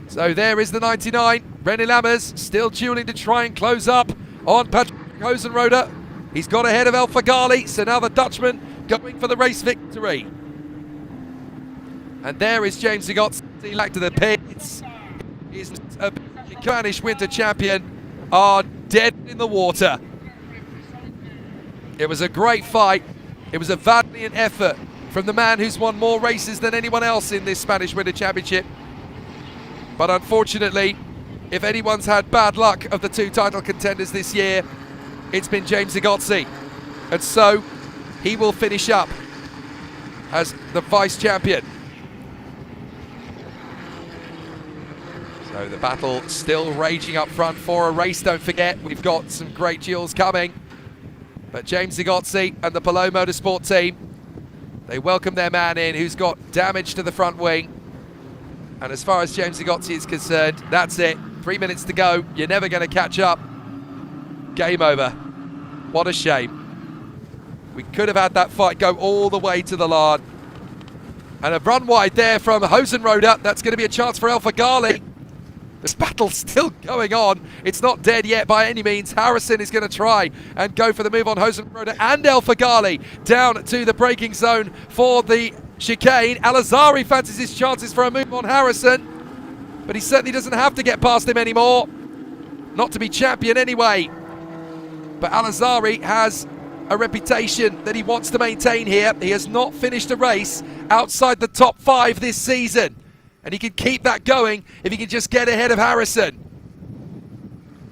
So there is the 99. René Lammers still dueling to try and close up on Patrick Hosenroder. He's got ahead of El Fagali, so now the Dutchman going for the race victory. And there is James Zagotzi back to the pits. He's a Spanish winter champion are dead in the water. It was a great fight. It was a valiant effort from the man who's won more races than anyone else in this Spanish Winter Championship. But unfortunately, if anyone's had bad luck of the two title contenders this year, it's been James Zagotzi. And so he will finish up as the vice champion. So the battle still raging up front for a race. Don't forget, we've got some great duels coming. But James Zagotzi and the Polo Motorsport team, they welcome their man in who's got damage to the front wing. And as far as James Zagotzi is concerned, that's it. 3 minutes to go. You're never going to catch up. Game over. What a shame. We could have had that fight go all the way to the Lard. And a run wide there from Hosenroder. That's going to be a chance for El Fagali. This battle's still going on. It's not dead yet by any means. Harrison is going to try and go for the move on Hosenroder and El Fagali down to the braking zone for the chicane. Al-Azhari fancies his chances for a move on Harrison, but he certainly doesn't have to get past him anymore. Not to be champion anyway. But Al-Azhari has a reputation that he wants to maintain here. He has not finished a race outside the top 5 this season. And he can keep that going if he can just get ahead of Harrison.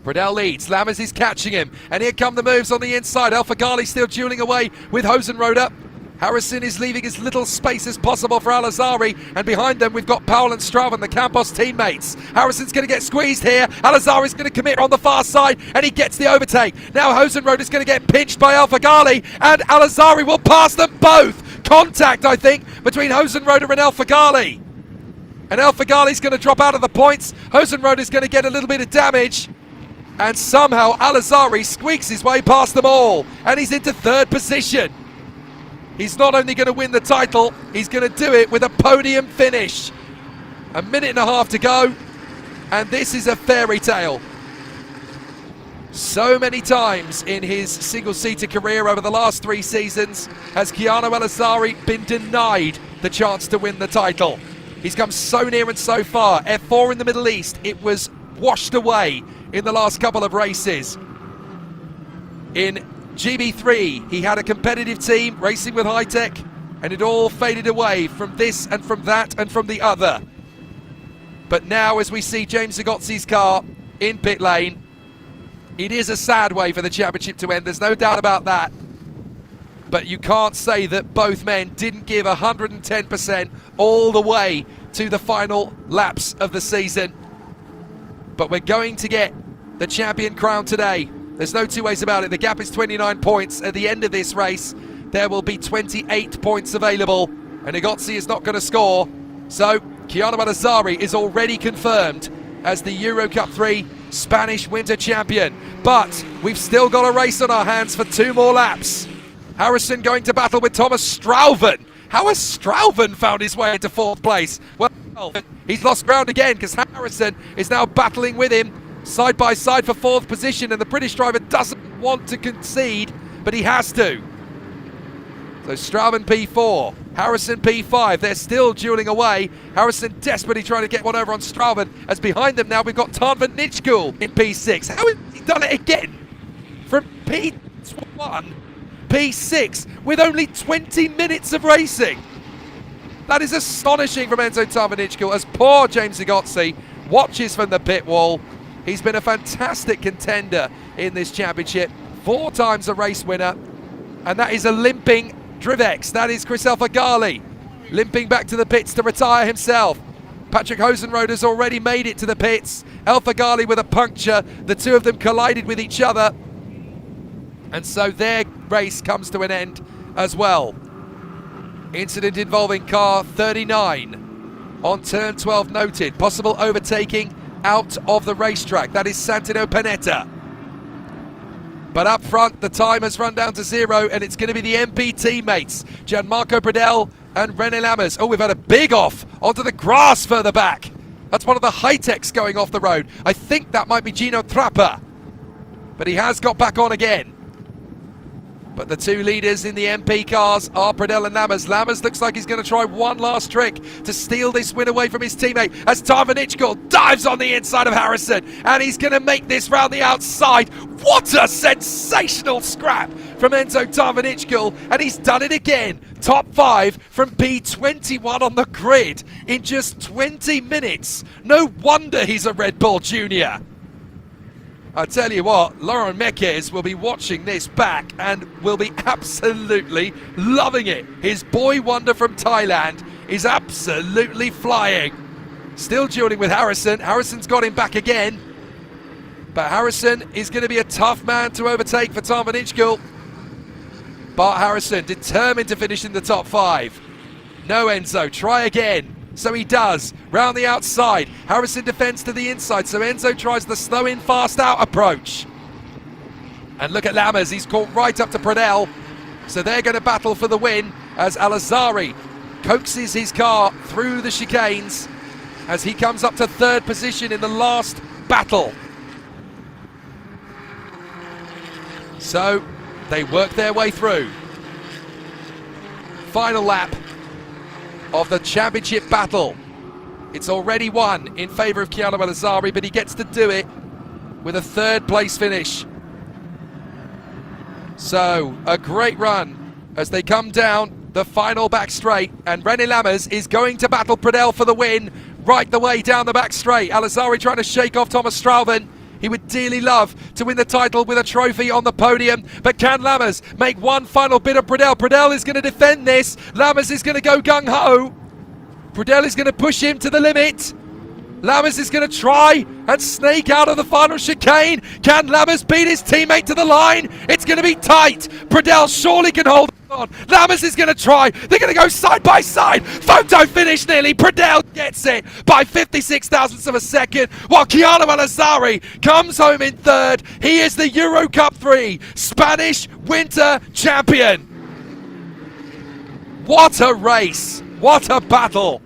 Bradell leads, Lammers is catching him. And here come the moves on the inside. El Fagali still dueling away with Hosenroder. Harrison is leaving as little space as possible for Al-Azhari. And behind them we've got Powell and Strauven, the Campos teammates. Harrison's going to get squeezed here. Al-Azhari's going to commit on the far side. And he gets the overtake. Now Hosenroder's going to get pinched by El Fagali. And Al-Azhari will pass them both. Contact, I think, between Hosenroder and El Fagali. And El Fagali's going to drop out of the points. Hosenroder's going to get a little bit of damage. And somehow Al-Azhari squeaks his way past them all. And he's into 3rd position. He's not only going to win the title, he's going to do it with a podium finish. A minute and a half to go. And this is a fairy tale. So many times in his single-seater career over the last 3 seasons has Keanu Al-Azhari been denied the chance to win the title. He's come so near and so far. F4 in the Middle East, it was washed away in the last couple of races. In GB3, he had a competitive team racing with high-tech, and it all faded away from this and from that and from the other. But now, as we see James Zagotzi's car in pit lane, it is a sad way for the championship to end. There's no doubt about that. But you can't say that both men didn't give 110% all the way to the final laps of the season. But we're going to get the champion crown today. There's no two ways about it. The gap is 29 points. At the end of this race, there will be 28 points available. And Zagotzi is not going to score. So Keanu Al-Azhari is already confirmed as the Euro Cup 3 Spanish Winter Champion. But we've still got a race on our hands for 2 more laps. Harrison going to battle with Thomas Strauven. How has Strauven found his way into 4th place? Well, he's lost ground again because Harrison is now battling with him side by side for 4th position, and the British driver doesn't want to concede, but he has to. So Strauven P4, Harrison P5. They're still dueling away. Harrison desperately trying to get one over on Strauven, as behind them now we've got Tanva Nitschkul in P6. How has he done it again? From P1, P6, with only 20 minutes of racing. That is astonishing from Enzo Tanva Nitschkul, as poor James Zagotzi watches from the pit wall. He's been a fantastic contender in this championship. 4 times a race winner. And that is a limping Drivex. That is Chris El Fagali limping back to the pits to retire himself. Patrick Hosenroder's already made it to the pits. El Fagali with a puncture. The two of them collided with each other. And so their race comes to an end as well. Incident involving car 39 on turn 12 noted. Possible overtaking out of the racetrack. That is Santino Panetta. But up front, the time has run down to 0, and it's going to be the MP teammates, Gianmarco Bradell and René Lammers. Oh, we've had a big off onto the grass further back. That's one of the high-techs going off the road. I think that might be Gino Trappa. But he has got back on again. But the two leaders in the MP cars are Pradell and Lammers. Lammers looks like he's going to try one last trick to steal this win away from his teammate as Tarvanichkul dives on the inside of Harrison. And he's going to make this round the outside. What a sensational scrap from Enzo Tarvanichkul. And he's done it again. Top 5 from P21 on the grid in just 20 minutes. No wonder he's a Red Bull Junior. I tell you what, Laurent Mekes will be watching this back and will be absolutely loving it. His boy wonder from Thailand is absolutely flying. Still dueling with Harrison. Harrison's got him back again. But Harrison is going to be a tough man to overtake for Tarvanichkul. Bart Harrison determined to finish in the top 5. No, Enzo, try again. So he does, round the outside. Harrison defends to the inside, so Enzo tries the slow in, fast out approach. And look at Lammers, he's caught right up to Pradell. So they're going to battle for the win as Al-Azhari coaxes his car through the chicanes as he comes up to 3rd position in the last battle. So they work their way through. Final lap of the championship battle. It's already won in favour of Chiano Al-Azhari, but he gets to do it with a 3rd place finish. So a great run as they come down the final back straight, and René Lammers is going to battle Pradell for the win right the way down the back straight. Al-Azhari trying to shake off Thomas Strauven. He would dearly love to win the title with a trophy on the podium, but can Lammers make one final bit of Pradell? Pradell is going to defend this. Lammers is going to go gung-ho. Pradell is going to push him to the limit. Lammers is going to try and snake out of the final chicane. Can Lammers beat his teammate to the line? It's going to be tight. Pradell surely can hold on. Lammers is going to try. They're going to go side by side. Photo finish nearly. Pradell gets it by 56 thousandths of a second, while Chiano Al-Azhari comes home in 3rd. He is the Euro Cup 3 Spanish Winter Champion. What a race. What a battle.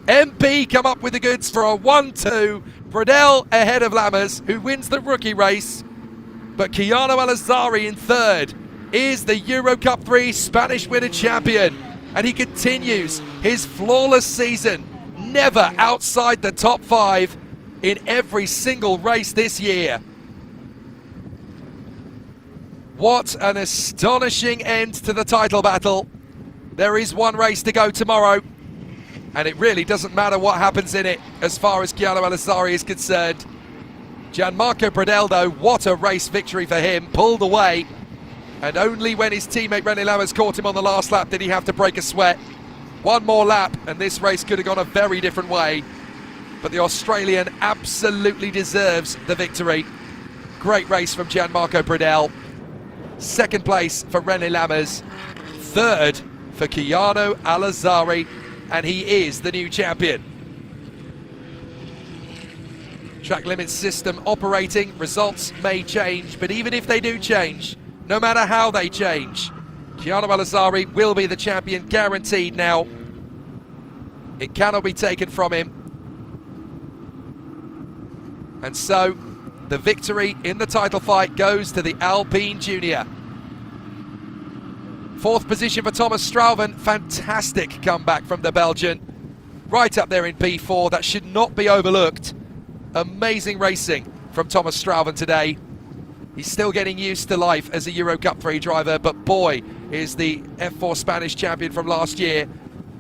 MP come up with the goods for a 1-2. Pradell ahead of Lammers, who wins the rookie race. But Chiano Al-Azhari in 3rd is the Euro Cup 3 Spanish Winter Champion. And he continues his flawless season, never outside the top 5 in every single race this year. What an astonishing end to the title battle. There is one race to go tomorrow, and it really doesn't matter what happens in it as far as Chiano Al-Azhari is concerned. Gianmarco Pradell, though, what a race victory for him, pulled away, and only when his teammate René Lammers caught him on the last lap did he have to break a sweat. One more lap and this race could have gone a very different way, but the Australian absolutely deserves the victory. Great race from Gianmarco Pradell. 2nd place for René Lammers, 3rd for Chiano Al-Azhari, and he is the new champion. Track limit system operating, results may change, but even if they do change, no matter how they change, Chiano Al-Azhari will be the champion, guaranteed now. It cannot be taken from him. And so, the victory in the title fight goes to the Alpine Junior. 4th position for Thomas Strauven. Fantastic comeback from the Belgian. Right up there in P4. That should not be overlooked. Amazing racing from Thomas Strauven today. He's still getting used to life as a Euro Cup 3 driver, but boy, is the F4 Spanish champion from last year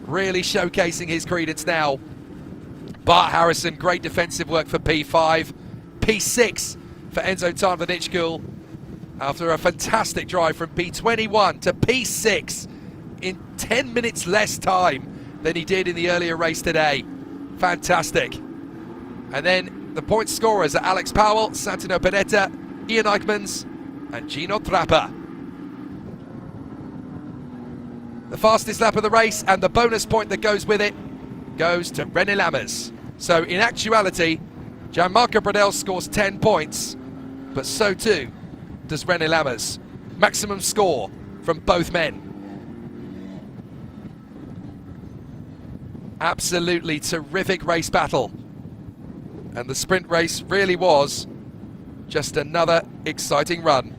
really showcasing his credence now. Bart Harrison, great defensive work for P5. P6 for Enzo Tarvanichkul. After a fantastic drive from P21 to P6 in 10 minutes less time than he did in the earlier race today. Fantastic. And then the point scorers are Alex Powell, Santino Panetta, Ian Eichmans and Gino Trappa. The fastest lap of the race and the bonus point that goes with it goes to René Lammers. So in actuality, Gianmarco Pradell scores 10 points, but so too does René Lammers. Maximum score from both men. Absolutely terrific race battle And the sprint race really was just another exciting run.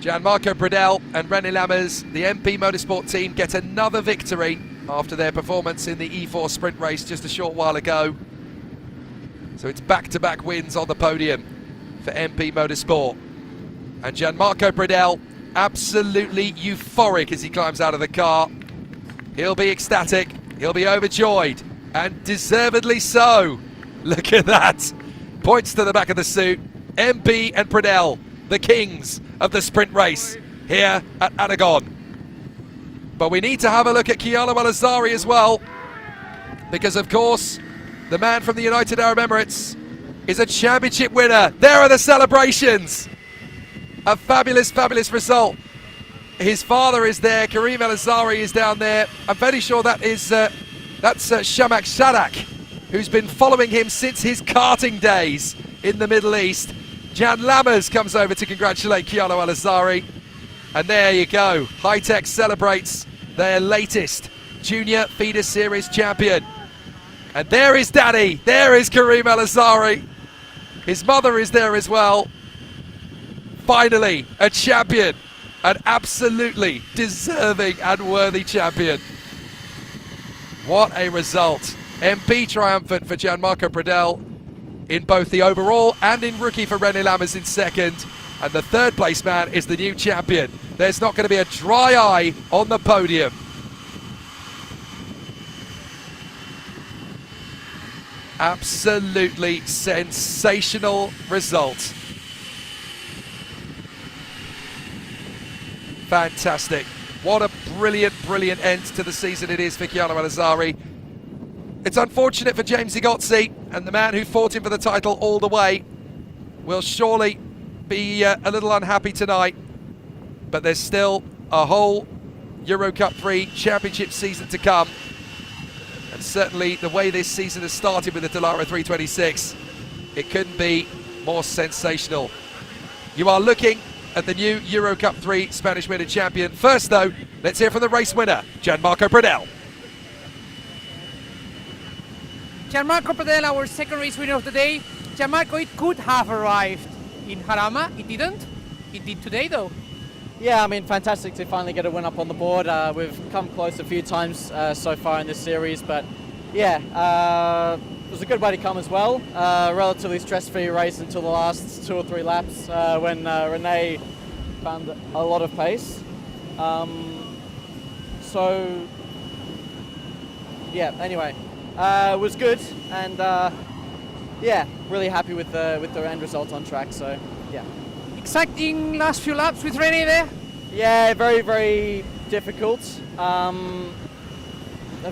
Gianmarco Pradell and René Lammers, the MP Motorsport team, get another victory after their performance in the E4 sprint race just a short while ago. So it's back-to-back wins on the podium for MP Motorsport. And Gianmarco Pradell absolutely euphoric as he climbs out of the car. He'll be ecstatic, he'll be overjoyed, and deservedly so. Look at that. Points to the back of the suit. MP and Pradell, the kings of the sprint race here at Aragon. But we need to have a look at Chiara Malazari as well, because of course the man from the United Arab Emirates is a championship winner. There are the celebrations. A fabulous, fabulous result. His father is there, Karim Malazari is down there. I'm very sure that's Shamak Shadak, who's been following him since his karting days in the Middle East. Jan Lammers comes over to congratulate Chiara Malazari. And there you go. Hi-Tech celebrates their latest Junior Feeder Series champion. And there is Daddy. There is Karim Malazari. His mother is there as well. Finally, a champion. An absolutely deserving and worthy champion. What a result. MP triumphant for Gianmarco Pradell in both the overall and in rookie for René Lammers in second. And the third place man is the new champion. There's not going to be a dry eye on the podium. Absolutely sensational result. Fantastic. What a brilliant, brilliant end to the season it is for Chiara Malazari. It's unfortunate for James Igozzi, and the man who fought him for the title all the way will surely be a little unhappy tonight. But there's still a whole Euro Cup 3 championship season to come. And certainly the way this season has started with the Dallara 326, it couldn't be more sensational. You are looking at the new Euro Cup 3 Spanish winter champion. First though, let's hear from the race winner, Gianmarco Pradell. Gianmarco Pradell, our second race winner of the day. Gianmarco, it could have arrived in Jarama, it didn't. It did today though. Yeah, I mean, fantastic to finally get a win up on the board. We've come close a few times so far in this series, but yeah, it was a good way to come as well. Relatively stress-free race until the last 2 or 3 laps when René found a lot of pace. So, yeah, anyway, it was good, and yeah, really happy with the end result on track, so yeah. Exciting last few laps with René there? Yeah, very, very difficult. Have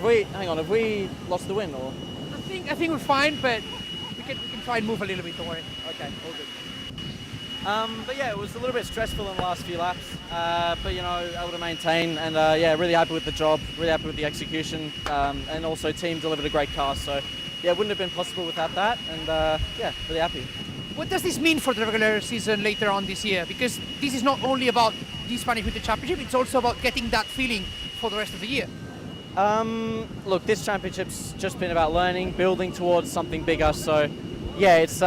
we lost the win or? I think we're fine, but we can try and move a little bit, don't worry. Okay, all good. But yeah, it was a little bit stressful in the last few laps, but you know, able to maintain, and yeah, really happy with the job, really happy with the execution, and also team delivered a great car, so yeah, it wouldn't have been possible without that, and yeah, really happy. What does this mean for the regular season later on this year? Because this is not only about the Spanish Winter Championship, it's also about getting that feeling for the rest of the year. Look, this championship's just been about learning, building towards something bigger, so yeah, it's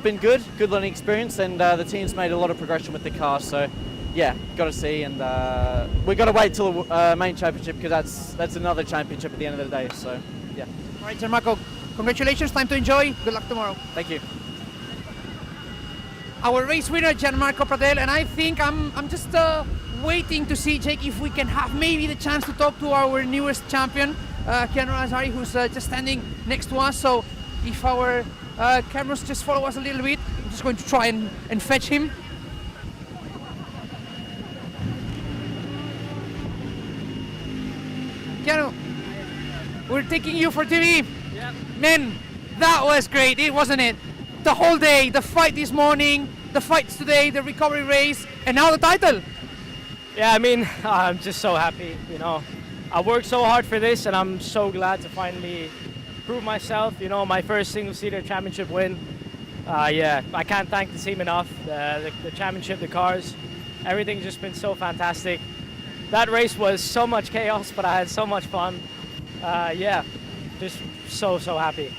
been good learning experience, and the team's made a lot of progression with the car, so yeah, got to see, and we've got to wait till the main championship, because that's another championship at the end of the day, so yeah. All right, Gianmarco, congratulations, time to enjoy, good luck tomorrow. Thank you. Our race winner, Gianmarco Pradell, and I think I'm just waiting to see, Jake, if we can have maybe the chance to talk to our newest champion, Chiara Malazari, who's just standing next to us, so if our cameras just follow us a little bit, I'm just going to try and fetch him. Chiara, we're taking you for TV. Yep. Man, that was great, wasn't it? The whole day, the fight this morning, the fights today, the recovery race, and now the title. Yeah, I mean, I'm just so happy, you know. I worked so hard for this, and I'm so glad to finally prove myself, you know, my first single-seater championship win. Yeah, I can't thank the team enough, the championship, the cars, everything's just been so fantastic. That race was so much chaos, but I had so much fun. Yeah, just so happy.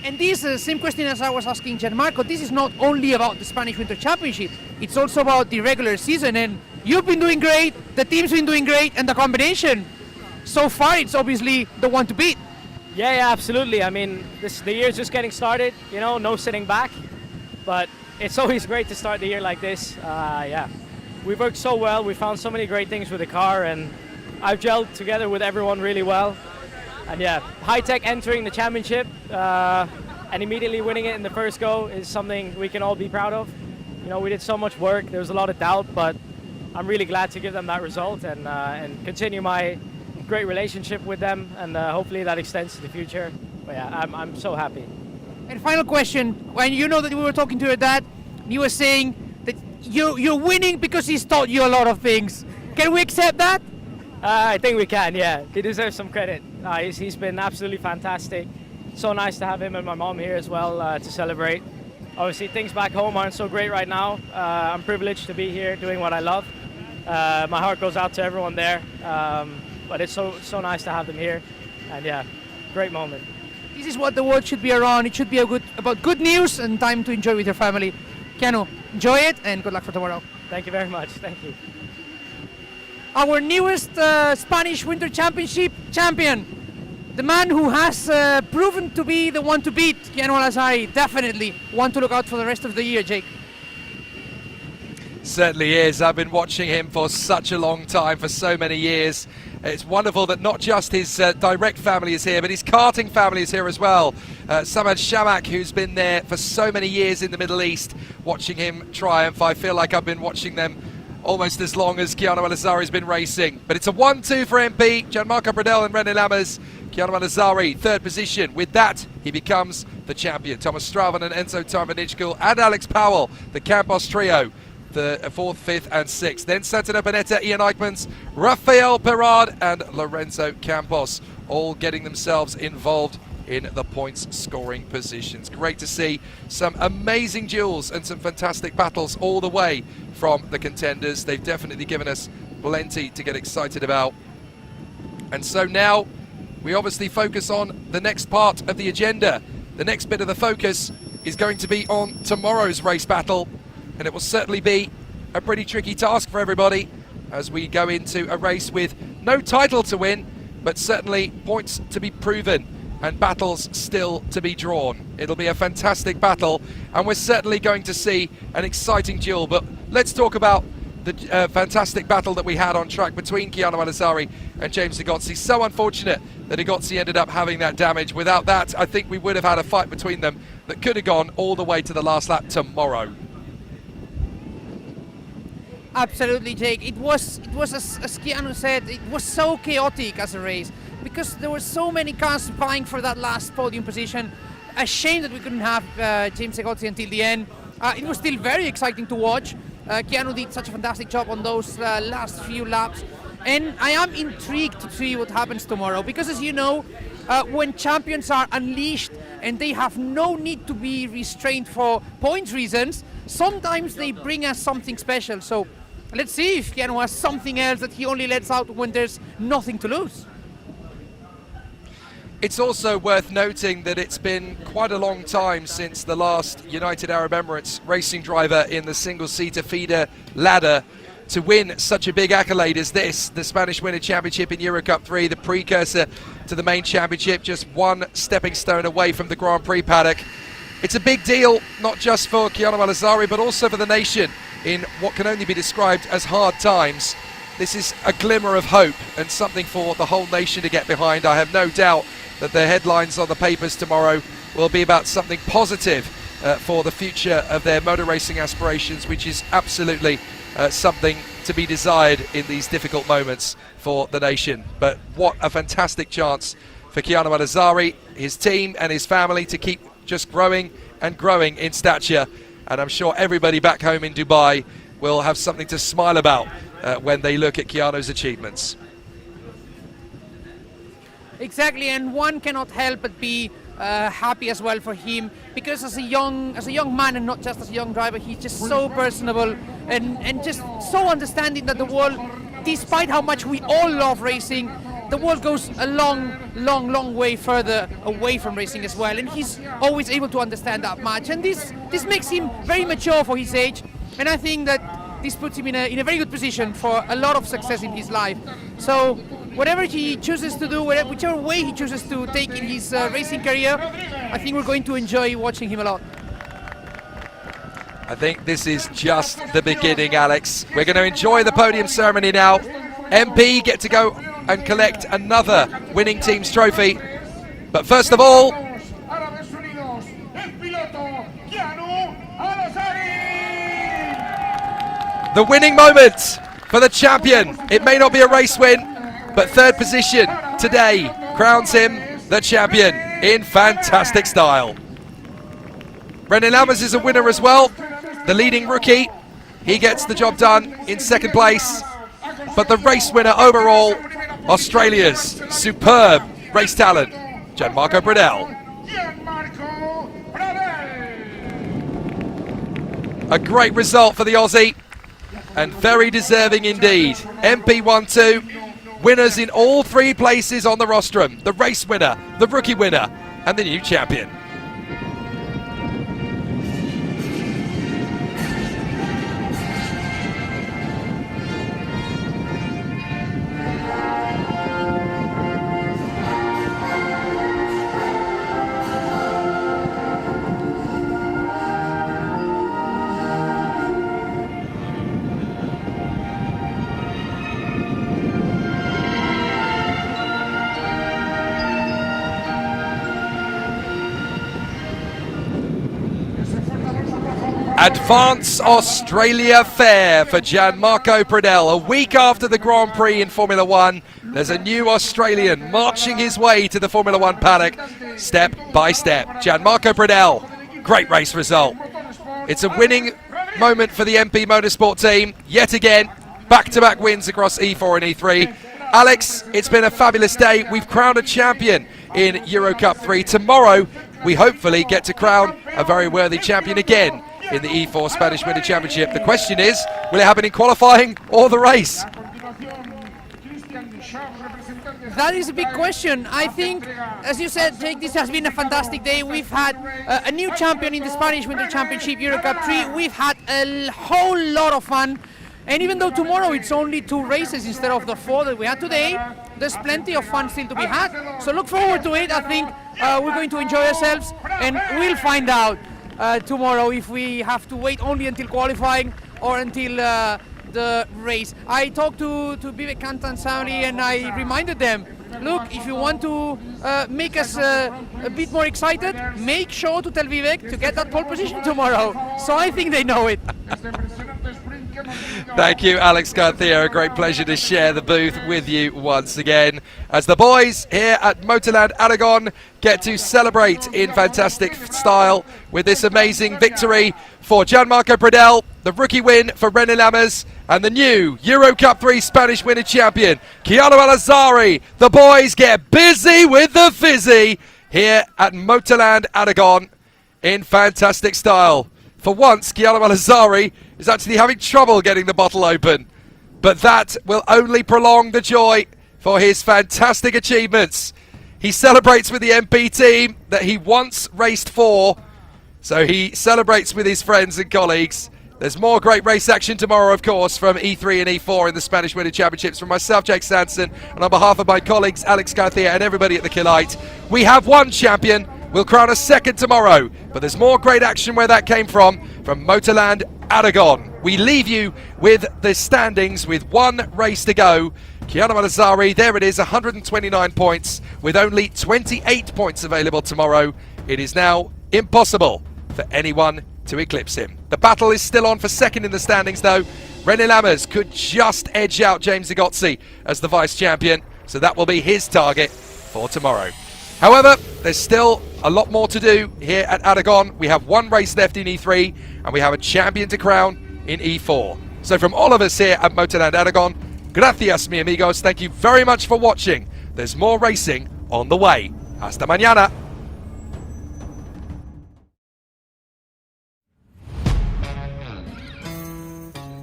And this same question as I was asking Gianmarco, this is not only about the Spanish Winter Championship, it's also about the regular season, and you've been doing great, the team's been doing great, and the combination, so far it's obviously the one to beat. Yeah, absolutely. I mean, the year's just getting started, you know, no sitting back, but it's always great to start the year like this. Yeah, we've worked so well, we found so many great things with the car, and I've gelled together with everyone really well. And yeah, high-tech entering the championship and immediately winning it in the first go is something we can all be proud of. You know, we did so much work, there was a lot of doubt, but I'm really glad to give them that result and continue my great relationship with them, and hopefully that extends to the future. But yeah, I'm so happy. And final question, when you know that we were talking to your dad, he was saying that you're winning because he's taught you a lot of things. Can we accept that? I think we can, yeah. He deserves some credit. He's been absolutely fantastic. So nice to have him and my mom here as well to celebrate. Obviously things back home aren't so great right now. I'm privileged to be here doing what I love. My heart goes out to everyone there. But it's so nice to have them here. And yeah, great moment. This is what the world should be around. It should be about good news and time to enjoy with your family. Keanu, enjoy it and good luck for tomorrow. Thank you very much. Thank you. Our newest Spanish Winter Championship champion, the man who has proven to be the one to beat, Keanu Al-Azari, definitely one to look out for the rest of the year, Jake. Certainly is. I've been watching him for such a long time, for so many years. It's wonderful that not just his direct family is here, but his karting family is here as well. Samad Shamak, who's been there for so many years in the Middle East, watching him triumph. I feel like I've been watching them almost as long as Keanu Al-Azari's been racing. But it's a 1-2 for MP, Gianmarco Bradell and René Lammers. Keanu Al-Azari, third position. With that, he becomes the champion. Thomas Straven and Enzo Tarvanichkul and Alex Powell, the Campos trio, the 4th, 5th and 6th. Then Santino Panetta, Ian Eichmans, Rafael Perard and Lorenzo Campos, all getting themselves involved in the points scoring positions. Great to see some amazing duels and some fantastic battles all the way from the contenders. They've definitely given us plenty to get excited about. And so now we obviously focus on the next part of the agenda. The next bit of the focus is going to be on tomorrow's race battle, and it will certainly be a pretty tricky task for everybody as we go into a race with no title to win, but certainly points to be proven and battles still to be drawn. It'll be a fantastic battle, and we're certainly going to see an exciting duel. But let's talk about the fantastic battle that we had on track between Keanu Al-Azari and James Igotzi. So unfortunate that Igotzi ended up having that damage. Without that, I think we would have had a fight between them that could have gone all the way to the last lap tomorrow. Absolutely, Jake. It was as Keanu said, it was so chaotic as a race because there were so many cars vying for that last podium position. A shame that we couldn't have James Igotzi until the end. It was still very exciting to watch. Keanu did such a fantastic job on those last few laps, and I am intrigued to see what happens tomorrow because, as you know, when champions are unleashed and they have no need to be restrained for points reasons, sometimes they bring us something special. So let's see if Keanu has something else that he only lets out when there's nothing to lose. It's also worth noting that it's been quite a long time since the last United Arab Emirates racing driver in the single-seater feeder ladder to win such a big accolade as this, the Spanish Winter Championship in Euro Cup 3, the precursor to the main championship, just one stepping stone away from the Grand Prix paddock. It's a big deal, not just for Keanu Al-Azari, but also for the nation in what can only be described as hard times. This is a glimmer of hope and something for the whole nation to get behind. I have no doubt that the headlines on the papers tomorrow will be about something positive for the future of their motor racing aspirations, which is absolutely something to be desired in these difficult moments for the nation. But what a fantastic chance for Keanu Al-Azari, his team and his family to keep just growing and growing in stature. And I'm sure everybody back home in Dubai will have something to smile about when they look at Keanu's achievements. Exactly, and one cannot help but be happy as well for him because as a young man and not just as a young driver, he's just so personable and just so understanding that the world, despite how much we all love racing, the world goes a long way further away from racing as well, and he's always able to understand that much. And this makes him very mature for his age, and I think that this puts him in a very good position for a lot of success in his life. So whatever he chooses to do, whichever way he chooses to take in his racing career, I think we're going to enjoy watching him a lot. I think this is just the beginning, Alex. We're going to enjoy the podium ceremony now. MP get to go and collect another winning team's trophy. But first of all, the winning moment for the champion. It may not be a race win, but third position today crowns him the champion in fantastic style. René Lammers is a winner as well, the leading rookie. He gets the job done in second place. But the race winner overall, Australia's superb race talent, Gianmarco Bradell. A great result for the Aussie, and very deserving indeed. MP 1-2, winners in all three places on the rostrum. The race winner, the rookie winner, and the new champion. Advance Australia Fair for Gianmarco Bradell. A week after the Grand Prix in Formula One, there's a new Australian marching his way to the Formula One paddock, step by step. Gianmarco Bradell, great race result. It's a winning moment for the MP Motorsport team. Yet again, back-to-back wins across E4 and E3. Alex, it's been a fabulous day. We've crowned a champion in Euro Cup 3. Tomorrow, we hopefully get to crown a very worthy champion again in the E4 Spanish Winter Championship. The question is, will it happen in qualifying or the race? That is a big question. I think, as you said, Jake, this has been a fantastic day. We've had a new champion in the Spanish Winter Championship, Euro Cup 3. We've had a whole lot of fun. And even though tomorrow it's only 2 races instead of the 4 that we had today, there's plenty of fun still to be had. So look forward to it. I think we're going to enjoy ourselves, and we'll find out tomorrow if we have to wait only until qualifying or until the race. I talked to Vivek Kantansari and I reminded them, look, if you want to make us a bit more excited, make sure to tell Vivek to get that pole position tomorrow. So I think they know it. Thank you, Alex Garcia. A great pleasure to share the booth with you once again, as the boys here at Motorland Aragon get to celebrate in fantastic style with this amazing victory for Gianmarco Bradell, the rookie win for René Lammers, and the new Euro Cup 3 Spanish winter champion, Chiano Alazzari. The boys get busy with the fizzy here at Motorland Aragon in fantastic style. For once, Chiano Alazzari is actually having trouble getting the bottle open, but that will only prolong the joy for his fantastic achievements. He celebrates with the MP team that he once raced for, so he celebrates with his friends and colleagues. There's more great race action tomorrow, of course, from E3 and E4 in the Spanish Winter Championships. From myself, Jake Sanson, and on behalf of my colleagues, Alex Garcia and everybody at the Killite, we have one champion. We'll crown a second tomorrow, but there's more great action where that came from Motorland Aragon. We leave you with the standings with 1 race to go. Chiano Alazzari, there it is, 129 points with only 28 points available tomorrow. It is now impossible for anyone to eclipse him. The battle is still on for second in the standings though. René Lammers could just edge out James Zagotzi as the vice champion, so that will be his target for tomorrow. However, there's still a lot more to do here at Aragon. We have 1 race left in E3 and we have a champion to crown in E4. So from all of us here at Motorland Aragon, gracias mi amigos, thank you very much for watching. There's more racing on the way. Hasta mañana.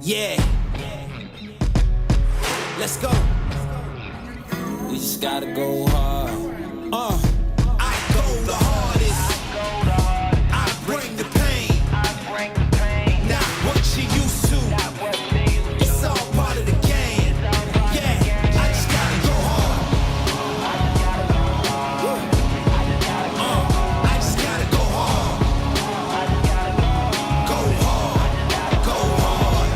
Yeah. Let's go. We just gotta go hard. I go the hardest. I bring the pain. Not what you used to. It's all part of the game. Yeah, I just gotta go hard. I just gotta go hard. Go hard. Go hard.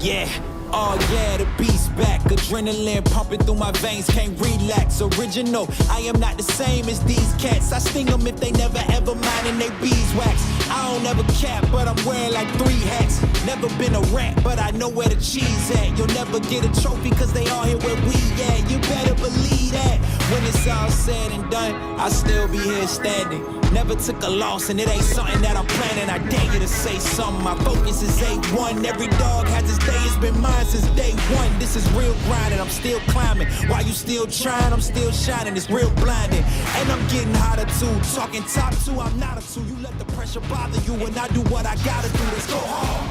Yeah. Oh yeah, the beast back. Adrenaline pumping through my veins, can't relax. Original, I am not the same as these cats. I sting them if they never ever mindin' they beeswax. I don't ever cap, but I'm wearing like 3 hats. Never been a rat, but I know where the cheese at. You'll never get a trophy cause they all here where we at. You better believe that. When it's all said and done, I'll still be here standing. Never took a loss and it ain't something that I'm planning. I dare you to say something, my focus is A1. Every dog has his day, it's been mine since day one. This is real grind and I'm still climbing. While you still trying, I'm still shining. It's real blinding. And I'm getting hotter too. Talking top 2, I'm not a 2. You let the pressure bother you and I do what I gotta do. Let's go hard.